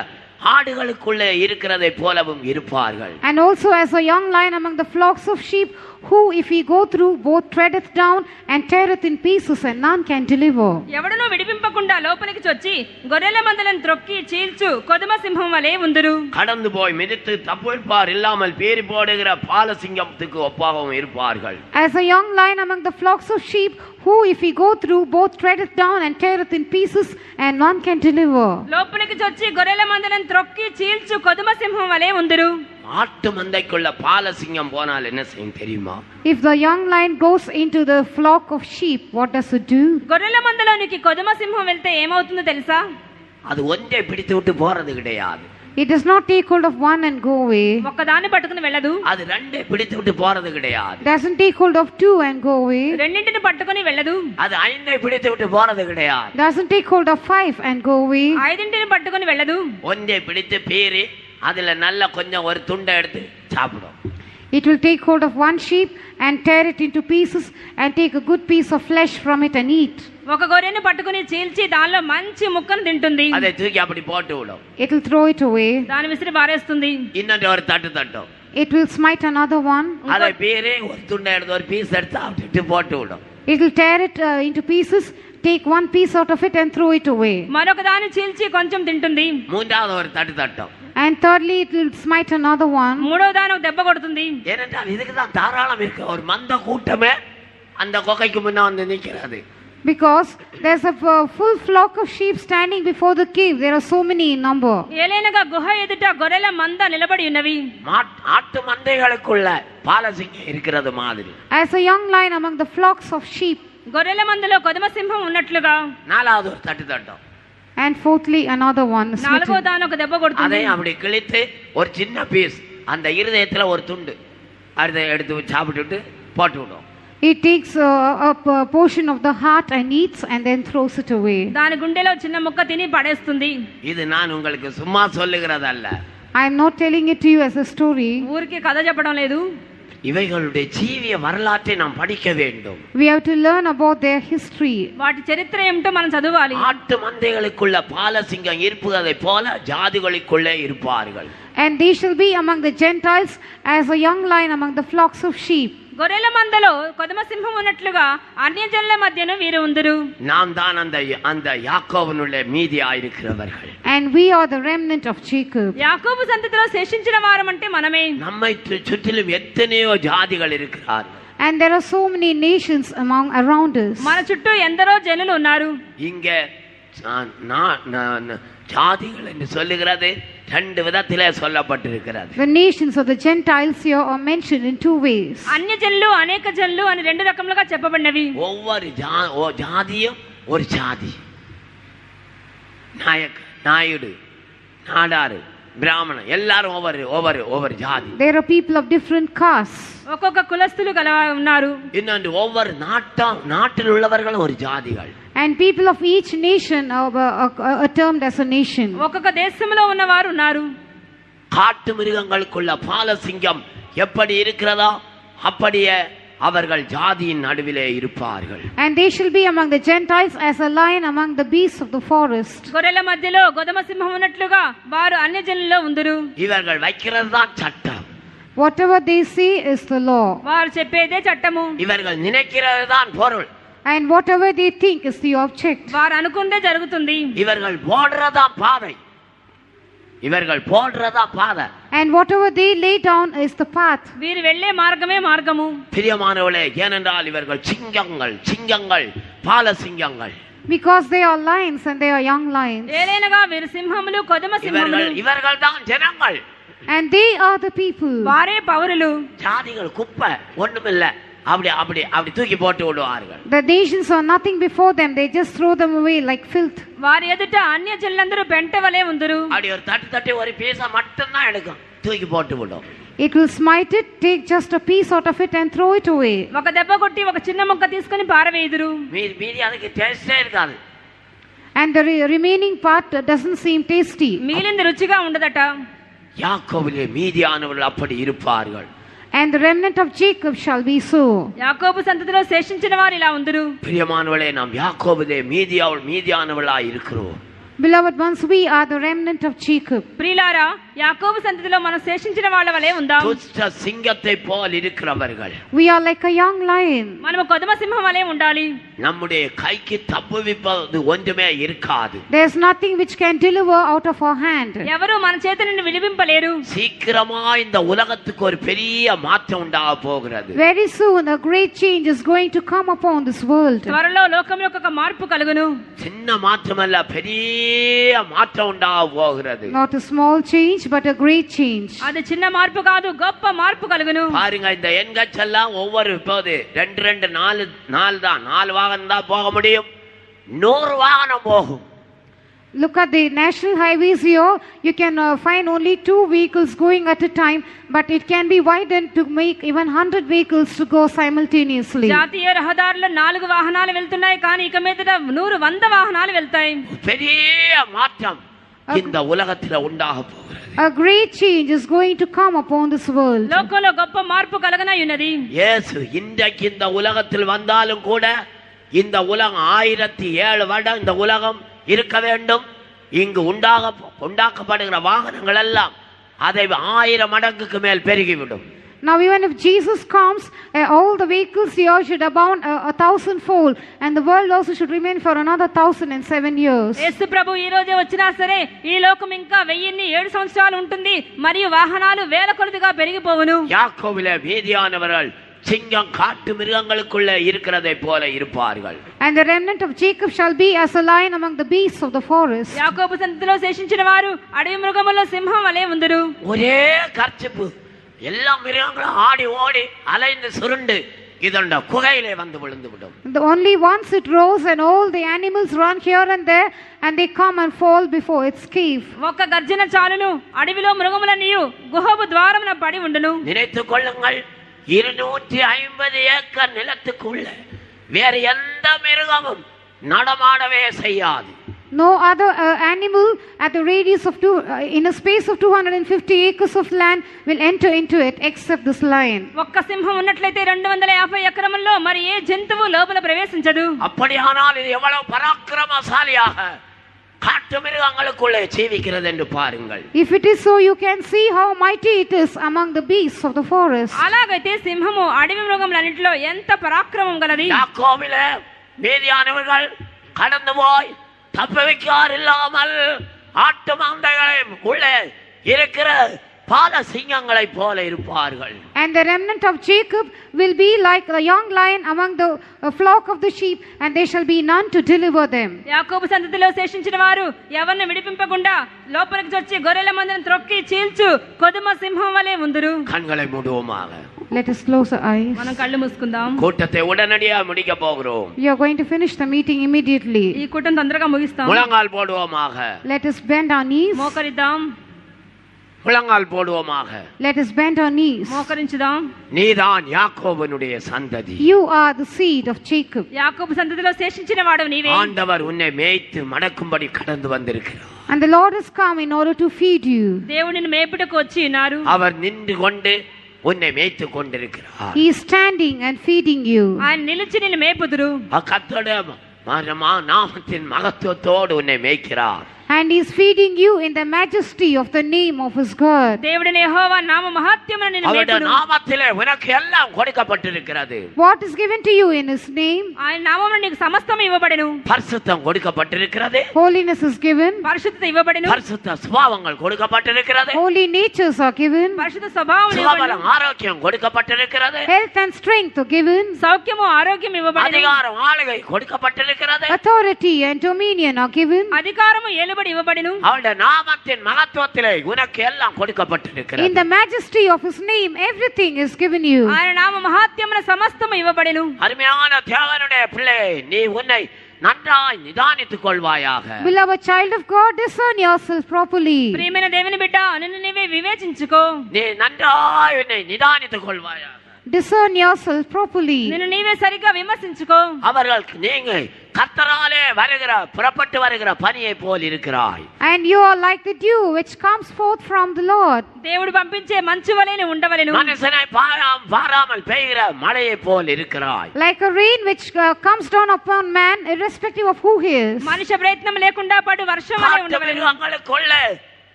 ஆடுகளுக்குள்ளே இருக்கிறதை போலவும் இருப்பார்கள். And also as a young lion among the flocks of sheep who if he go through both treadeth down and teareth in pieces, and none can deliver. ఎవడనూ విడిపింపకుండా లోపలికి చొచ్చి గొర్రెల మందలను త్రొక్కి చీల్చు కొదమ సింహం వలె ఉందురు. கடந்து போய் மிதித்து தப்புவிப்பார் இல்லாமல் பேரி போடுகிற பாலசிங்கத்துக்கு ஒப்பாகவும் இருப்பார்கள். As a young lion among the flocks of sheep, who if he go through both treadeth down and teareth in pieces, and none can deliver. లోపలికి చొచ్చి గొర్రెల మందలను త్రొక్కి చీల్చు కొదమ సింహం వలె ఉందురు. ஆட்டு மந்தைக்குள்ள பாலசிங்கம் போனால் என்ன செய்யும் தெரியுமா? If the young lion goes into the flock of sheep, what does it do? గొర్రెల మందలోనికి కొదమ సింహం వెళ్తే ఏమవుతుందో తెలుసా? அது ஒன்றை பிடித்து விட்டு போறது கிடையாது. It does not take hold of one and go away. ఒక్కదాన్ని పట్టుకుని వెళ్ళదు. அது ரெண்டை பிடித்து விட்டு போறது கிடையாது. Doesn't take hold of two and go away. రెండింటిని పట్టుకుని వెళ్ళదు. அது ஐந்தை பிடித்து விட்டு போறது கிடையாது. Doesn't take hold of five and go away. ఐదింటిని పట్టుకుని వెళ్ళదు. ஒன்றை பிடித்து பேரி அதுல நல்ல கொஞ்சம் ஒரு துண்டை எடுத்து சாப்பிடும். It will take hold of one sheep and tear it into pieces and take a good piece of flesh from it and eat. ఒక గొర్రెను పట్టుకుని చీల్చి దానిలో మంచి ముక్కను తింటుంది. அதை தூக்கி அப்படி போட்டு விடும். It will throw it away. దాని విసిరి పారేస్తుంది. இன்னொரு ஒரு தட்டு தட்டும். It will smite another one. அதை பேரி ஒரு துண்டை எடுத்து ஒரு பீஸ் எடுத்து சாப்பிட்டு போட்டு விடும். It will tear it into pieces, take one piece out of it and throw it away. మరొక దాన్ని చీల్చి కొంచెం తింటుంది. மூன்றாவது ஒரு தட்டு தட்டும். And thirdly, it will smite another one. మూడో దాని ఒక దెబ్బ కొడుతుంది. ஏனென்றால் இதுக்கு தான் தாராளம் இருக்கு. ஒரு மந்த கூட்டமே அந்த கொகைக்கு முன்ன வந்து நிற்கிறது. Because there's a full flock of sheep standing before the cave. There are so many in number. ఏలైనగా గుహ ఎదుట గొర్రెల మంద నిలబడి ఉన్నవి. ஆட்டு மந்தைகளுக்குள்ள பாலசிங்கம் இருக்கிறது மாதிரி. As a young lion among the flocks of sheep. గొర్రెల మందలో కొదమ సింహం ఉన్నట్లుగా. நாலாவது ஒரு தட்டு தட்டும். And fourthly, another one. నాలుగో దాని ఒక దెబ్బ కొడుతుంది. அதை அப்படி கிழித்து ஒரு சின்ன பீஸ் அந்த இருதயத்துல ஒரு துண்டு அதை எடுத்து சாப்பிட்டுட்டு போட்டு விடும். It takes a portion of the heart and eats and then throws it away. దాని గుండెలో చిన్న ముక్క తిని పడేస్తుంది. இது நான் உங்களுக்கு சும்மா சொல்லுகிறதல்ல. I am not telling it to you as a story. ఊరికి కథ చెప్పడం లేదు. இவைகளுடைய ஜீவிய வரலாற்றை நாம் படிக்க வேண்டும். We have to learn about their history. వాటి చరిత్ర ఏమిటో మనం చదవాలి. ஆட்டு மந்தைகளுக்குள்ள பாலசிங்கம் இருப்பதை போல ஜாதிகளுக்குள்ளே இருப்பார்கள். And they shall be among the Gentiles as a young lion among the flocks of sheep. గొర్రెల మందలో కొదమ సింహం ఉన్నట్లుగా అన్యజనుల మధ్యను వీరు ఉందురు. நாம் தான் அந்த யாக்கோబனுள்ள மீதியாயிருக்கிறவர்கள். And we are the remnant of Jacob. యాకోబు సంతతిలో శేషించిన వారం అంటే మనమే. நம்மை சுற்றிலும் எத்தனையோ ஜாதிகள் இருக்கிறார்கள். And there are so many nations around us. మన చుట్టూ ఎందరో జనులు ఉన్నారు. இங்கே ஜாதிகள் என்று சொல்லுகிறது ரெண்டு விதத்திலே சொல்லப்பட்டிருக்கிறது. The nations of the Gentiles here are mentioned in two ways. అన్యజనులు అనేక జనులు అని రెండు రకములుగా చెప్పబడినవి. ஒவ்வொரு ஜாதியும் ஒரு ஜாதி. நாயுடு நாடாரு பிராமணன் எல்லாரும் ஒவ்வொரு ஜாதி. There are people of different castes. ఒక్కొక్క కులస్తులు గల ఉన్నారు. இன்னொன்று ஒவ்வொரு நாட்டில் உள்ளவர்களும் ஒரு ஜாதிகள். And people of each nation are termed as a nation. ఒక్కొక్క దేశంలో ఉన్నవారు ఉన్నారు. காட்டு மிருகங்களுக்குள்ள பாலசிங்கம் எப்படி இருக்கிறதோ அப்படியே அவர்கள் ஜாதியின் நடுவிலே இருப்பார்கள். And they shall be among the Gentiles as a lion among the beasts of the forest. గొర్రెల మధ్యలో గోధుమ సింహం ఉన్నట్లుగా వారు అన్యజనుల్లో ఉందురు. இவர்கள் வைக்கிறது தான் சட்டம். Whatever they say is the law. వారు చెప్పేదే చట్టము. இவர்கள் நினைக்கிறது தான் பொருள். And whatever they think is the object. వారు అనుకుందే జరుగుతుంది. இவர்கள் போடுறதா பாதை. And whatever they lay down is the path. వీరు వెళ్ళే మార్గమే మార్గము. பிரியமானவர்களே, ஏனென்றால் இவர்கள் சிங்கங்கள் பாலசிங்கங்கள். Because they are lions and they are young lions. ఏలైనగా వీరు సింహములు కొదమ సింహములు. இவர்கள் தான் ஜனங்கள். And they are the people. వారే పౌరులు. ஜாதிகள் குப்பை ஒண்ணுமில்லை, அப்படி தூக்கி போட்டு விடுவார்கள். The nations are nothing before them, they just throw them away like filth. వారి ఎదుట అన్యజనులందరూ పెంట వలె ఉందురు. அப்படி ஒரு தட்டி ஒரு பீஸை மட்டும் தான் எடுக்கும், தூக்கி போட்டு விடும். It will smite it, take just a piece out of it and throw it away. ఒక దెబ్బ కొట్టి ఒక చిన్న ముక్క తీసుకొని పారవేయుదురు. மீதி அதுக்கு டேஸ்டே இருக்காது. And the remaining part doesn't seem tasty. మిగిలింది రుచిగా ఉండదట. யாக்கோபிலே மீதியானவர்கள் அப்படி இருப்பார்கள். And the remnant of Jacob shall be so. యాకోబు సంతతిలో శేషించిన వారు ఇలా ఉందురు. பிரியமானவர்களே, நாம் யாக்கோபிலே மீதியானவர்களாய் இருக்கிறோம். Beloved ones, we are the remnant of Jacob. ప్రియులారా, యాకోబు సంతతిలో మనం శేషించిన వాళ్ళ వలె ఉందాం. துஷ்ட சிங்கத்தை போல் இருக்கிறவர்கள். We are like a young lion. మనము కొదమ సింహం వలె ఉండాలి. நம்முடைய கைக்கு தப்புவிப்பது ஒன்றுமே இருக்காது. There is nothing which can deliver out of our hand. ఎవరు మన చేత నుండి విడిపింపలేరు. சீக்கிரமா இந்த உலகத்துக்கு ஒரு பெரிய மாற்றம் உண்டாக போகிறது. Very soon a great change is going to come upon this world. త్వరలో లోకంలో ఒక మార్పు కలుగును. சின்ன மாற்றமல்ல, பெரிய மாற்றம் உண்டாக போகிறது. Not a small change but a great change. అది చిన్న మార్పు కాదు, గొప్ప మార్పు కలుగును. பாருங்க, இந்த எண்கச்செல்லாம் ஒவ்வொரு இப்போது 2 4 தான், 4 வாகனம் தான் போக முடியும். 100 வாகனம் போகும். Look at the national highways here. You can find only 2 vehicles going at a time, but it can be widened to make even 100 vehicles to go simultaneously. జాతీయ రహదారుల్లో 4 వాహనాలు వెళ్తున్నాయి, కానీ ఇక మీదట 100 వాహనాలు వెళ్తాయి. பெரிய மாற்றம் இந்த உலகத்துல உண்டாக போகிறது. A great change is going to come upon this world. లోకంలో గొప్ప మార్పు కలగనయున్నది. இயேசு இன்றைக்கு இந்த உலகத்தில் வந்தாலும் கூட இந்த உலகம் 1007 வருடம் இந்த உலகம் இருக்க வேண்டும். இங்கு உண்டாக்கப்படுகிற வாகனங்கள் எல்லாம் அதை 1000 மடங்குக்கு மேல் பெருகிவிடும். Now even if Jesus comes, all the vehicles here should abound 1,000-fold, and the world also should remain for another 1,007 years. యేసు ప్రభు ఈ రోజే వచ్చినా సరే ఈ లోకం ఇంకా 1007 సంవత్సరాలు ఉంటుంది, మరియు వాహనాలు వేల కొలదిగా పెరిగిపోవును. யாக்கோபிலே மீதியானவர்கள் சிங்கம் காட்டு மிருகங்களுக்குள்ளே இருக்கிறதை போல இருப்பார்கள். And the remnant of Jacob shall be as a lion among the beasts of the forest. యాకోబు సంతతిలో శేషించిన వారు అడవి మృగముల సింహం వలె ఉందురు. ஒரே கர்ச்சிப்பு, எல்லா மிருகங்களும் ஆடி ஓடி அலைந்து சுருண்டு இதோட குகையிலே வந்து விழுந்து விடும். Only once it rose and all the animals run here and there and they come and fall before its cave. ఒక్క గర్జన చాలును, అడవిలో మృగములన్నీయు గుహపు ద్వారమున పడి ఉండును. நினைத்துக் கொள்ளுங்கள், 250 ஏக்கர் நிலத்துக்குள்ள வேற எந்த மிருகமும் நடமாடவே செய்யாது. No other animal at the radius of in a space of 250 acres of land will enter into it except this lion. ఒక్క సింహం ఉన్నట్లయితే 250 ఎకరముల్లో మరి ఏ జంతువు లోపల ప్రవేశించదు. அப்படியானால் இது எவ்வளவு பராக்கிரமசாலியாக காட்டு மிருகங்களுக்குள்ளே ஜீவிக்கிறது என்று பாருங்கள். If it is so, you can see how mighty it is among the beasts of the forest. అలాగైతే సింహము అడవి మృగములన్నిటిలో ఎంత పరాక్రమం గలది. யாக்கோபிலே மீதியானவர்கள் கடந்து போய் தப்புவிக்கார் இல்லாமல் ஆட்டு மந்தைகளை உள்ளே இருக்கிற பால சிங்கங்களை போல இருப்பார்கள். And the remnant of Jacob will be like a young lion among the flock of the sheep, and there shall be none to deliver them. యాకోబు సంతతిలో శేషించిన వారు ఎవరిని విడిపింపకుండా లోపలికి వచ్చి గొర్రెల మందను త్రొక్కి చీల్చు కొదుమ సింహం వలె ఉందురు. கண்களை மூடுவோமாக. Let us close our eyes. మనం కళ్ళు మూసుకుందాం. கூட்டத்தை உடனடியாக முடிக்க போகிறோம். We are going to finish the meeting immediately. ఈ కూటం తొందరగా ముగిస్తాం. முழங்கால் போடுவோமாக. Let us bend our knees. మోకరిద్దాం. முழங்கால் போடுவோமாக. Let us bend our knees. మోకరించుదాం. நீதான் யாக்கோபனுடைய சந்ததி. You are the seed of Jacob. యాకోబు సంతతిలో శేషించిన వాడు నీవే. ஆண்டவர் உன்னை மேய்த்து மடக்கும்படி கடந்து வந்திருக்கிறார். And the Lord has come in order to feed you. దేవుడు నిన్ను మేపుటకు వచ్చి ఉన్నారు. அவர் நின்று கொண்டு உன்னை மேய்த்து கொண்டிருக்கிறார். He is standing and feeding you. ఆయన నిలిచి నిన్ను మేపుదురు. கர்த்தருடைய நாமத்தின் மகத்துவத்தோடு உன்னை மேய்க்கிறார். And he is feeding you in the majesty of the name of his God. దేవుడైన యెహోవా నామ మహత్యమున నిన్ను அவருடைய మేపును. நாமத்திலே உனக்கு எல்லாம் கொடுக்கப்பட்டிருக்கிறது. What is given to you in his name? ఆయన నామమున నీకు సమస్తం ఇవ్వబడెను. பரிசுத்தம் கொடுக்கப்பட்டிருக்கிறது. Holiness is given. పరిశుద్ధత ఇవ్వబడెను. பரிசுத்த சுபாவங்கள் கொடுக்கப்பட்டிருக்கிறது. Holy natures are given. పరిశుద్ధ స్వభావం சுகபலம் ఇవ్వబడెను. ஆரோக்கியம் கொடுக்கப்பட்டிருக்கிறது. Health and strength are given. సౌఖ్యము ఆరోగ్యం ఇవ్వబడెను. அதிகாரம் ஆளுகை கொடுக்கப்பட்டிருக்கிறது. Authority and dominion are given. అధికారము ఏలుబడి ఇవ్వబడెను. அவருடைய நாமத்தின் மகத்துவத்திலே உனக்கு எல்லாம் கொடுக்கப்பட்டிருக்கிறது. In the majesty of his name, everything is given you. ఆయన నామ మహత్యమున సమస్తము ఇవ్వబడెను. அருமையான தேவனுடைய பிள்ளை, நீ உன்னை நன்றாய் நிதானித்துக் கொள்வாயாக. Beloved child of God, discern yourself properly. ప్రియమైన దేవుని బిడ్డ, నిన్ను నీవే వివేచించుకో. நீ நன்றாய் உன்னை நிதானித்துக் கொள்வாயாக. Discern yourself properly. నిన్ను నీవే సరిగ్గా విమర్శించుకో. அவர்களுக்கு நீங்க கர்த்தராலே புறப்பட்டு வருகிற பனியை போல் இருக்கிறாய். And you are like the dew which comes forth from the Lord. దేవుడు పంపించే మంచు వలె నువ్వు ఉండవలెను. மனுஷனை பாராமல் பெய்கிற மழையை போல் இருக்கிறாய். Like a rain which comes down upon man irrespective of who he is. మనిషి ప్రయత్నం లేకుండా పడు వర్షం వలె ఉండవలెను. மிருகங்களுக்குள்ளே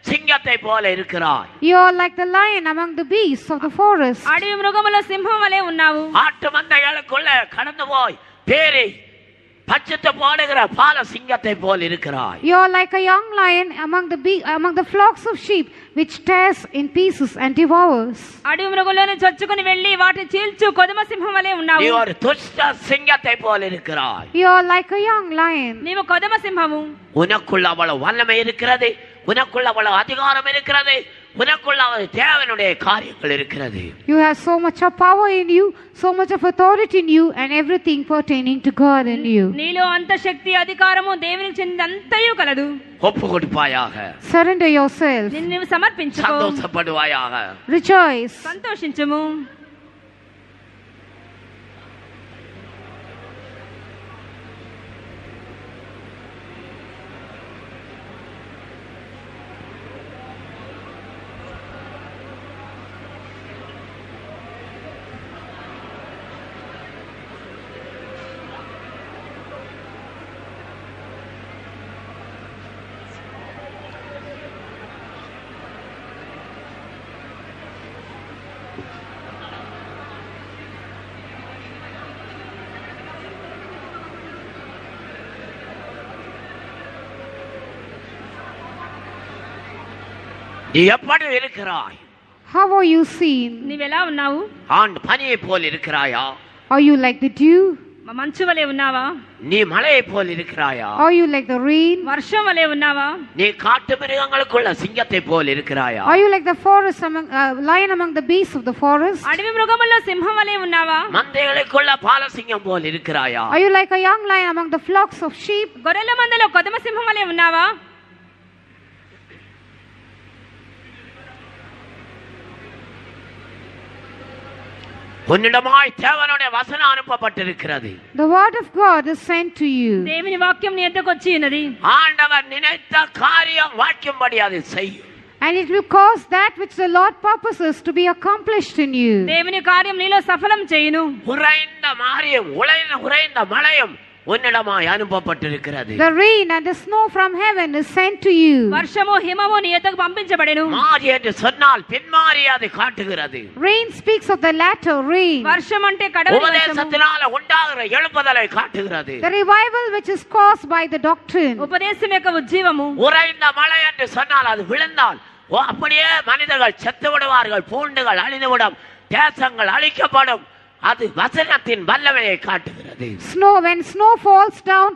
சிங்கத்தை போல இருக்கிறாய். You are like the lion among the beasts of the forest. అడవి మృగముల సింహం వలె ఉన్నావు. ஆட்டு மந்தைகளுக்குள்ள கடந்து போய் பேரி பச்சத்தை போடுகிற பால சிங்கத்தை போல் இருக்கிறாய். You are like a young lion among the flocks of sheep, which tears in pieces and devours. అడవి మృగములను చొచ్చుకొని వెళ్ళి వాటిని చీల్చు కొదమ సింహం వలె ఉన్నావు. நீ ஒரு துஷ்ட சிங்கத்தை போல் இருக்கிறாய். You are like a young lion. నీవు కొదమ సింహము. உனக்குள்ள அவ்வளவு வல்லமை இருக்கிறது, உனக்குள்ள அவ்வளவு அதிகாரம் இருக்கிறது, உனக்குள்ள தேவனுடைய காரியங்கள் இருக்கிறது. You have so much of power in you, so much of authority in you, and everything pertaining to God in you. నీలో అంత శక్తి అధికారము దేవునికి చెందినంతయు కలదు. ஒப்பு கொடுப்பாயாக. Surrender yourself. నిన్ను సమర్పించుకో. சந்தோஷப்படுவாயாக. Rejoice. సంతోషించుము. நீ எப்படி இருக்கிறாய்? How are you seen? నీవెలా ఉన్నావు? ஆண்டு பனியை போல் இருக்கிறாயா? Are you like the dew? మంచు వలె ఉన్నావా? நீ மலையை போல் இருக்கிறாயா? Are you like the rain? వర్షం వలె ఉన్నావా? நீ காட்டு மிருகங்களுக்குள்ள சிங்கத்தை போல் இருக்கிறாயா? Are you like the forest lion among the beasts of the forest? అడవి మృగముల్లో సింహం వలె ఉన్నావా? மந்தைகளுக்குள்ள பாலசிங்கம் போல் இருக்கிறாயா? Are you like a young lion among the flocks of sheep? గొర్రెల మందలో కొదమ సింహం వలె ఉన్నావా? உன்னிடமாய் தேவனுடைய வசனம் அனுப்பப்பட்டிருக்கிறது. The word of God is sent to you. దేవుని వాక్యం నీ యొద్దకు వచ్చి ఉన్నది. ஆண்டவர் நினைத்த காரியம் வாக்கியம்படி அதை செய்யும். And it will cause that which the Lord purposes to be accomplished in you. దేవుని కార్యం నీలో సఫలం చేయును. உறைந்த மாரியும் உறைந்த மழையும் உன்னிடமாய் அனுப்பப்பட்டிருக்கிறது. The rain and the snow from heaven is sent to you. వర్షము హిమము నీ యొద్దకు పంపించబడెను. மாறி என்று சொன்னால் பின்மாறி அதை காட்டுகிறது. Rain speaks of the latter rain. వర్షం అంటే కడవరి వర్షము. உபதேசத்தினால உண்டாகிற எழுப்புதலை காட்டுகிறது. The revival which is caused by the doctrine. ఉపదేశం యొక్క ఉజ్జీవము. உறைந்த மழை என்று சொன்னால் அது விழுந்தால் அப்படியே மனிதர்கள் செத்து விடுவார்கள், பூண்டுகள் அழிந்துவிடும், தேசங்கள் அழிக்கப்படும். அது வசனத்தின் வல்லமையை காட்டுகிறது. When snow falls down,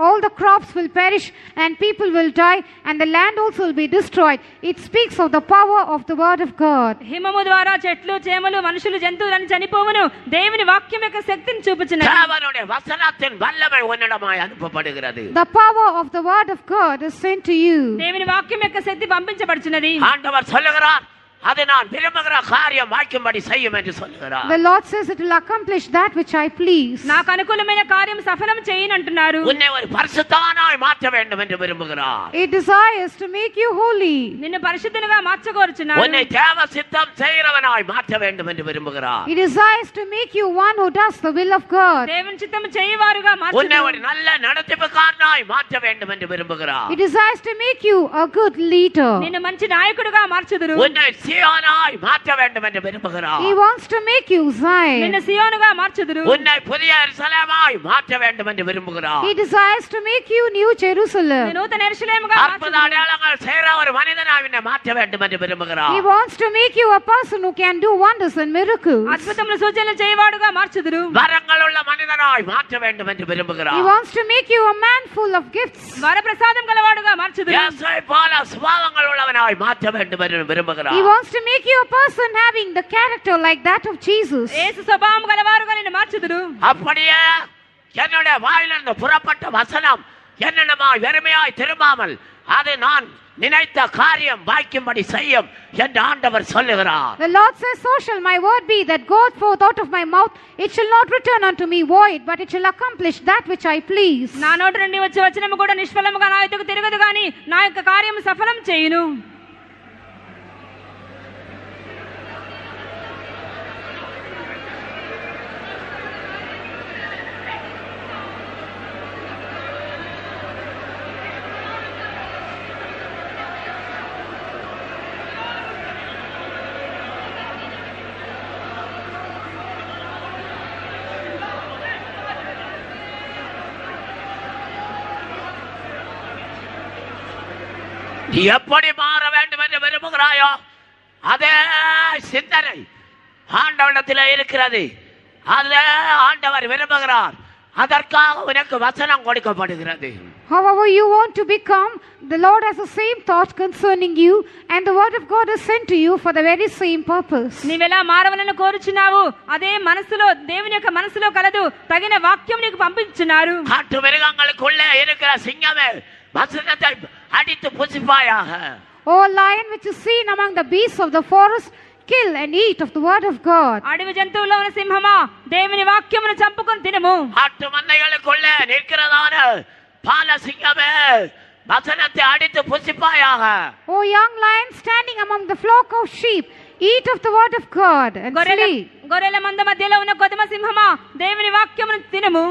all the crops will perish and people will die and the land also will be destroyed. It speaks of the power of the word of God. హిమము ద్వారా చెట్లు చేమలు మనుషులు జంతువులను చనిపోవును. దేవుని వాక్యం యొక్క శక్తిని చూపుచున్నది. தேவனுடைய வசனத்தின் வல்லமை உன்னிடமாய் அனுப்பப்படுகிறது. The power of the word of God is sent to you. దేవుని వాక్యం యొక్క శక్తి పంపించబడుచున్నది. ஆண்டவர் சொல்லுகிறார், அது நான் விரும்புகிற காரியம் வாய்க்கும்படி செய்யும் என்று சொல்லுகிறார். The Lord says it will accomplish that which I please. నాకు అనుకూలమైన కార్యం సఫలం చేయను అంటున్నారు. உன்னை ஒரு பரிசுத்தவானாய் மாற்ற வேண்டும் என்று விரும்புகிறார். It desires to make you holy. నిన్ను పరిశుద్ధునిగా మార్చగోరుచున్నాడు. உன்னை தேவ சித்தம் செய்கிறவனாய் மாற்ற வேண்டும் என்று விரும்புகிறார். It desires to make you one who does the will of God. దేవుని చిత్తము చేయవారుగా உன்னை మార్చును. ஒரு நல்ல நடத்திப்புக்காரனாய் மாற்ற வேண்டும் என்று விரும்புகிறார். It desires to make you a good leader. నిన్ను మంచి నాయకుడిగా మార్చుదురు. உன்னை சீயோனாய் மாற்ற வேண்டும் என்று விரும்புகிறார். He wants to make you Zion. నిన్ను సియోనుగా మార్చుదురు. உன்னை புதிய எருசலேமாய் மாற்ற வேண்டும் என்று விரும்புகிறார். He desires to make you New Jerusalem. నిన్ను నూతన యెరూషలేముగా அற்புத మార్చుదురు. அடையாளங்கள் செய்கிற ஒரு மனிதனாய் உன்னை மாற்ற வேண்டும் என்று விரும்புகிறார். He wants to make you a person who can do wonders and miracles. అద్భుతములు సూచనలు చేయవాడుగా మార్చుదురు. வரங்கள் உள்ள மனிதனாய் மாற்ற வேண்டும் என்று He விரும்புகிறார். wants to make you a man full of gifts. వరప్రసాదం గలవాడుగా మార్చుదురు. இயேசுவை போல சுபாவங்கள் உள்ளவனாய் மாற்ற வேண்டும் என்று விரும்புகிறார். He wants to make you a person having the character like that of Jesus. యేసు స్వభావం గలవారుగా నిన్ను మార్చుదురు. அப்படியே என்னுடைய வாயிலிருந்து புறப்பட்ட வசனம் என்னிடமாய் வெறுமையாய் திரும்பாமல் அது நான் நினைத்த காரியம் வாய்க்கும்படி செய்யும் என்று ஆண்டவர் சொல்லுகிறார். The Lord says, so shall my word be that goeth forth out of my mouth. It shall not return unto me void, but it shall accomplish that which I please. నా నోటి నుండి వచ్చే వచనము కూడా నిష్ఫలముగా నా యొద్దకు తిరగదు గాని నా యొక్క కార్యము సఫలం చేయును. நீ எப்படி மாற வேண்டும் என்று விரும்புகிறாயோ அதே சிந்தனை ஆண்டவரிடத்தில் இருக்கிறது. அதே ஆண்டவர் விரும்புகிறார். அதற்காக உனக்கு வசனம் கொடுக்கப்படுகிறது. However you want to become, the Lord has the same thought concerning you, and the word of God is sent to you for the very same purpose. నీవెలా మారవలని కోరుచున్నావు అదే మనసులో దేవుని యొక్క మనసులో కలదు. తగిన వాక్యం నీకు పంపించున్నారు. காட்டு மிருகங்களுக்குள்ளே இருக்கிற சிங்கமே வசனத்தை அடித்து புசிப்பாயாக. O lion which is seen among the beasts of the forest, kill and eat of the word of God. అడవి జంతువుల్లో ఉన్న సింహమా దేవుని వాక్యమును చంపుకొని తినము. காட்டு மந்தைகளுக்குள்ளே நிற்கிறதான பால சிங்கமே வசனத்தை அடித்து புசிப்பாயாக. O young lion standing among the flock of sheep, eat of the word of God and flee. గొర్రెల మంద మధ్యలో ఉన్న కొదమ సింహమా దేవుని వాక్యమును తినము.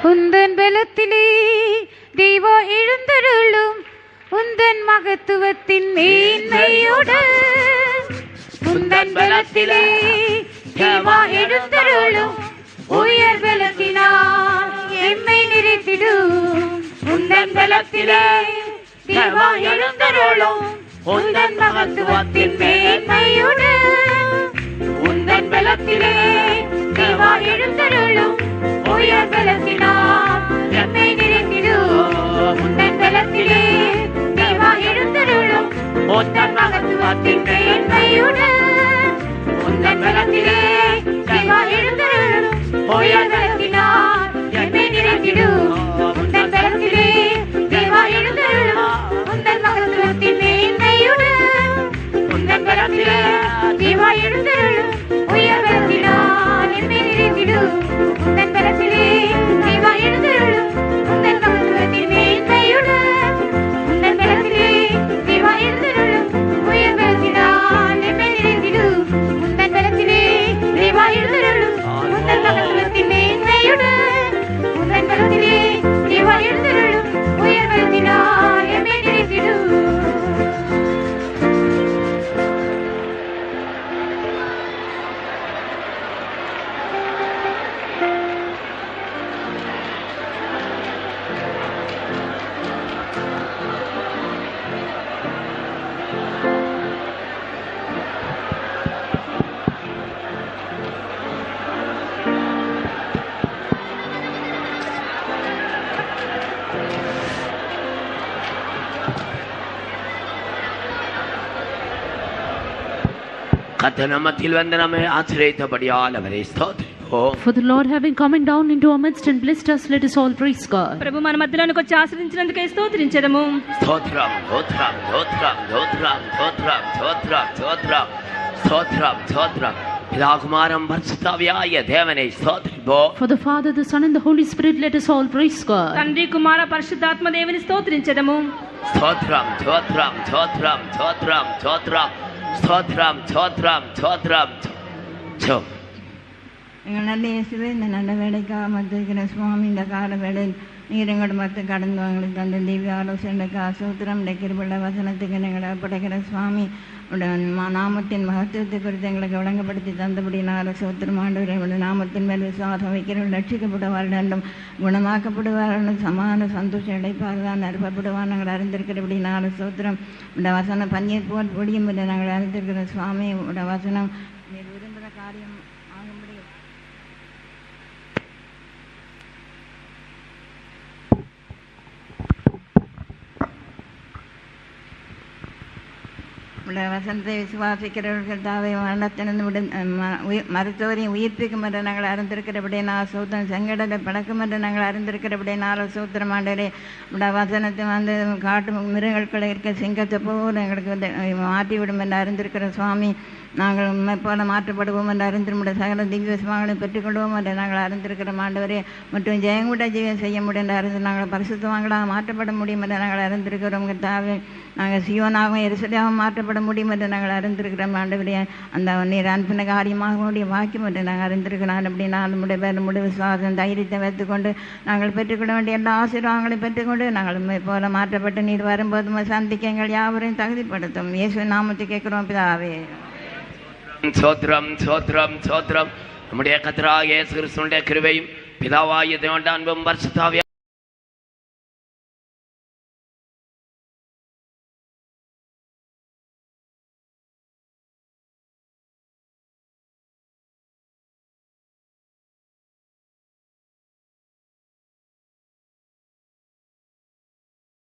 உந்தன் பலத்திலே தேவா எழுந்தருளும், உந்தன் மகத்துவத்தின் மேன்மையோடு. உந்தன் பலத்திலே தேவா எழுந்தருளும், உயர் பலத்தினால் எம்மை நிறைத்திடும். உந்தன் பலத்திலே தேவா எழுந்தருளும், உந்தன் மகத்துவத்தின் மேன்மையோடு. உந்தன் பலத்திலே தேவா எழுந்தருளும், உயர் பலத்தினால் எம்மை நிறைத்திடும். உந்தன் பலத்திலே தேவா எழுந்தருளும், உந்தன் மகத்துவத்தின் மேன்மையோடு. உந்தன் பலத்திலே தேவா எழுந்தருளும், உயர் பலத்தினால் எம்மை நிறைத்திடும். உந்தன் பலத்திலே தேவா எழுந்தருளும், உந்தன் மகத்துவத்தின் மேன்மையோடு. உந்தன் பலத்திலே தேவா எழுந்தருளும், உயர் பலத்தினால் எம்மை நிறைத்திடும். உந்தன் பலத்திலே தேவா எழுந்தருளும், உந்தன் மகத்துவத்தின் மேன்மையோடு. உந்தன் பலத்திலே தேவா எழுந்தருளும், உயர் பலத்தினால் எம்மை நிறைத்திடும். உந்தன் பலத்திலே தேவா எழுந்தருளும், உந்தன் மகத்துவத்தின் மேன்மையோடு. உந்தன் பலத்திலே தேவா எழுந்தருளும், உயர் பலத்தினால் எம்மை நிறைத்திடும். கர்த்தர் நம்மத்தில் வந்து நம்மை ஆசீர்வதித்தபடியால் அவரை ஸ்தோத்திரிப்போம். For the Lord having come down into our midst and blessed us, let us all praise God. ప్రభు మన మధ్యలోనికి వచ్చి ఆశ్రయించినందుకే స్తోత్రించెదము. స్తోత్రం స్తోత్రం స్తోత్రం స్తోత్రం స్తోత్రం స్తోత్రం స్తోత్రం స్తోత్రం స్తోత్రం பிதாகுமாரம் பரிசுத்தாவியாகிய தேவனை ஸ்தோத்திரிப்போம். For the Father, the Son and the Holy Spirit, let us all praise God. తండ్రి కుమార పరిశుద్ధాత్మ దేవుని స్తోత్రించెదము. స్తోత్రం స్తోత్రం స్తోత్రం స్తోత్రం స్తోత్రం స్తోత్రం స్తోత్రం స్తోత్రం స్తోత్రం. எங்கள் நல்ல இயேசுவே, இந்த நல்ல வேலைக்காக மத்திருக்கிற சுவாமி, இந்த கால வேளையில் நீர் எங்களோட மற்ற கடந்து எங்களுக்கு தந்த திவ்ய ஆலோசனைக்கு அசூத்திரம் கிருபுள்ள வசனத்துக்கு எங்களை படைக்கிற சுவாமி நாமத்தின் மகத்துவத்தை குறித்து எங்களுக்கு விளங்கப்படுத்தி தந்தபடினால சோத்திரம் ஆண்டவரை நாமத்தின் மேல் விசுவாசம் வைக்கிறவர்கள் ரட்சிக்கப்படுவார் வேண்டும், குணமாக்கப்படுவார்கள், சமான சந்தோஷம் இழைப்பார்கள், அறுப்பப்படுவார் நாங்கள் அறிந்திருக்கிறபடினால சோத்திரம் இந்த வசனம் பன்னீர் போல் பொடியும் என்று நாங்கள் அறிந்திருக்கிற சுவாமி வசனம் நீர் விரும்புகிற காரியம் ஆகும்படி வசனத்தை விசுவாசிக்கிறவர்கள் தாவை மரணத்திலிருந்து மருத்துவரையும் உயிர்ப்பிக்கும் என்று நாங்கள் அறிந்திருக்கிறபடியே நான் சூத்திரம் செங்கடலை பழக்கம் என்று நாங்கள் அறிந்திருக்கிறபடியே நான் சூத்திரம் ஆண்டரே வசனத்தை வந்து காட்டு மிருகங்களுக்குள்ள இருக்க சிங்கத்தை போல் எங்களுக்கு மாற்றிவிடும் என்று அறிந்திருக்கிற சுவாமி, நாங்கள் உண்மை போல மாற்றப்படுவோம் என்று அறிந்திருமுடைய சகல திவ்ய சுவாமிகளை பெற்றுக்கொள்வோம் என்று நாங்கள் அறிந்திருக்கிற ஆண்டவரே மற்றும் ஜெயங்கூட ஜீவன் செய்ய முடியும் என்று அறிந்து நாங்கள் பரிசுத்தவாங்களாக மாற்றப்பட முடியும் என்று நாங்கள் அறிந்திருக்கிறோம். தாவே நாங்கள் சியோனாகவும் எருசலேமாகவும் மாற்றப்பட முடியும் என்று நாங்கள் அறிந்திருக்கிறோம் ஆண்டவரே. அந்த நீர் அனுப்பின காரியமாக உடைய வாக்கியம் என்று நாங்கள் அறிந்திருக்கிறோம். அப்படின்னா நம்முடைய பேர் நம்முடைய விசுவாசம் தைரியத்தை வைத்துக்கொண்டு நாங்கள் பெற்றுக்கொள்ள வேண்டிய எல்லா ஆசீர்வாதங்களையும் பெற்றுக்கொண்டு நாங்கள் உண்மை போல மாற்றப்பட்டு நீர் வரும்போது சந்திக்க எங்கள் யாவரையும் தகுதிப்படுத்தும். இயேசு நாமத்தை கேட்கிறோம் பிதாவே. சோத்ரம் சோத்ரம் சோத்ரம். நம்முடைய கர்த்தராகிய இயேசு கிறிஸ்துவின் கிருபையும் பிதாவாகிய தேவனுடைய அன்பும் பரிசுத்த ஆவியானவருடைய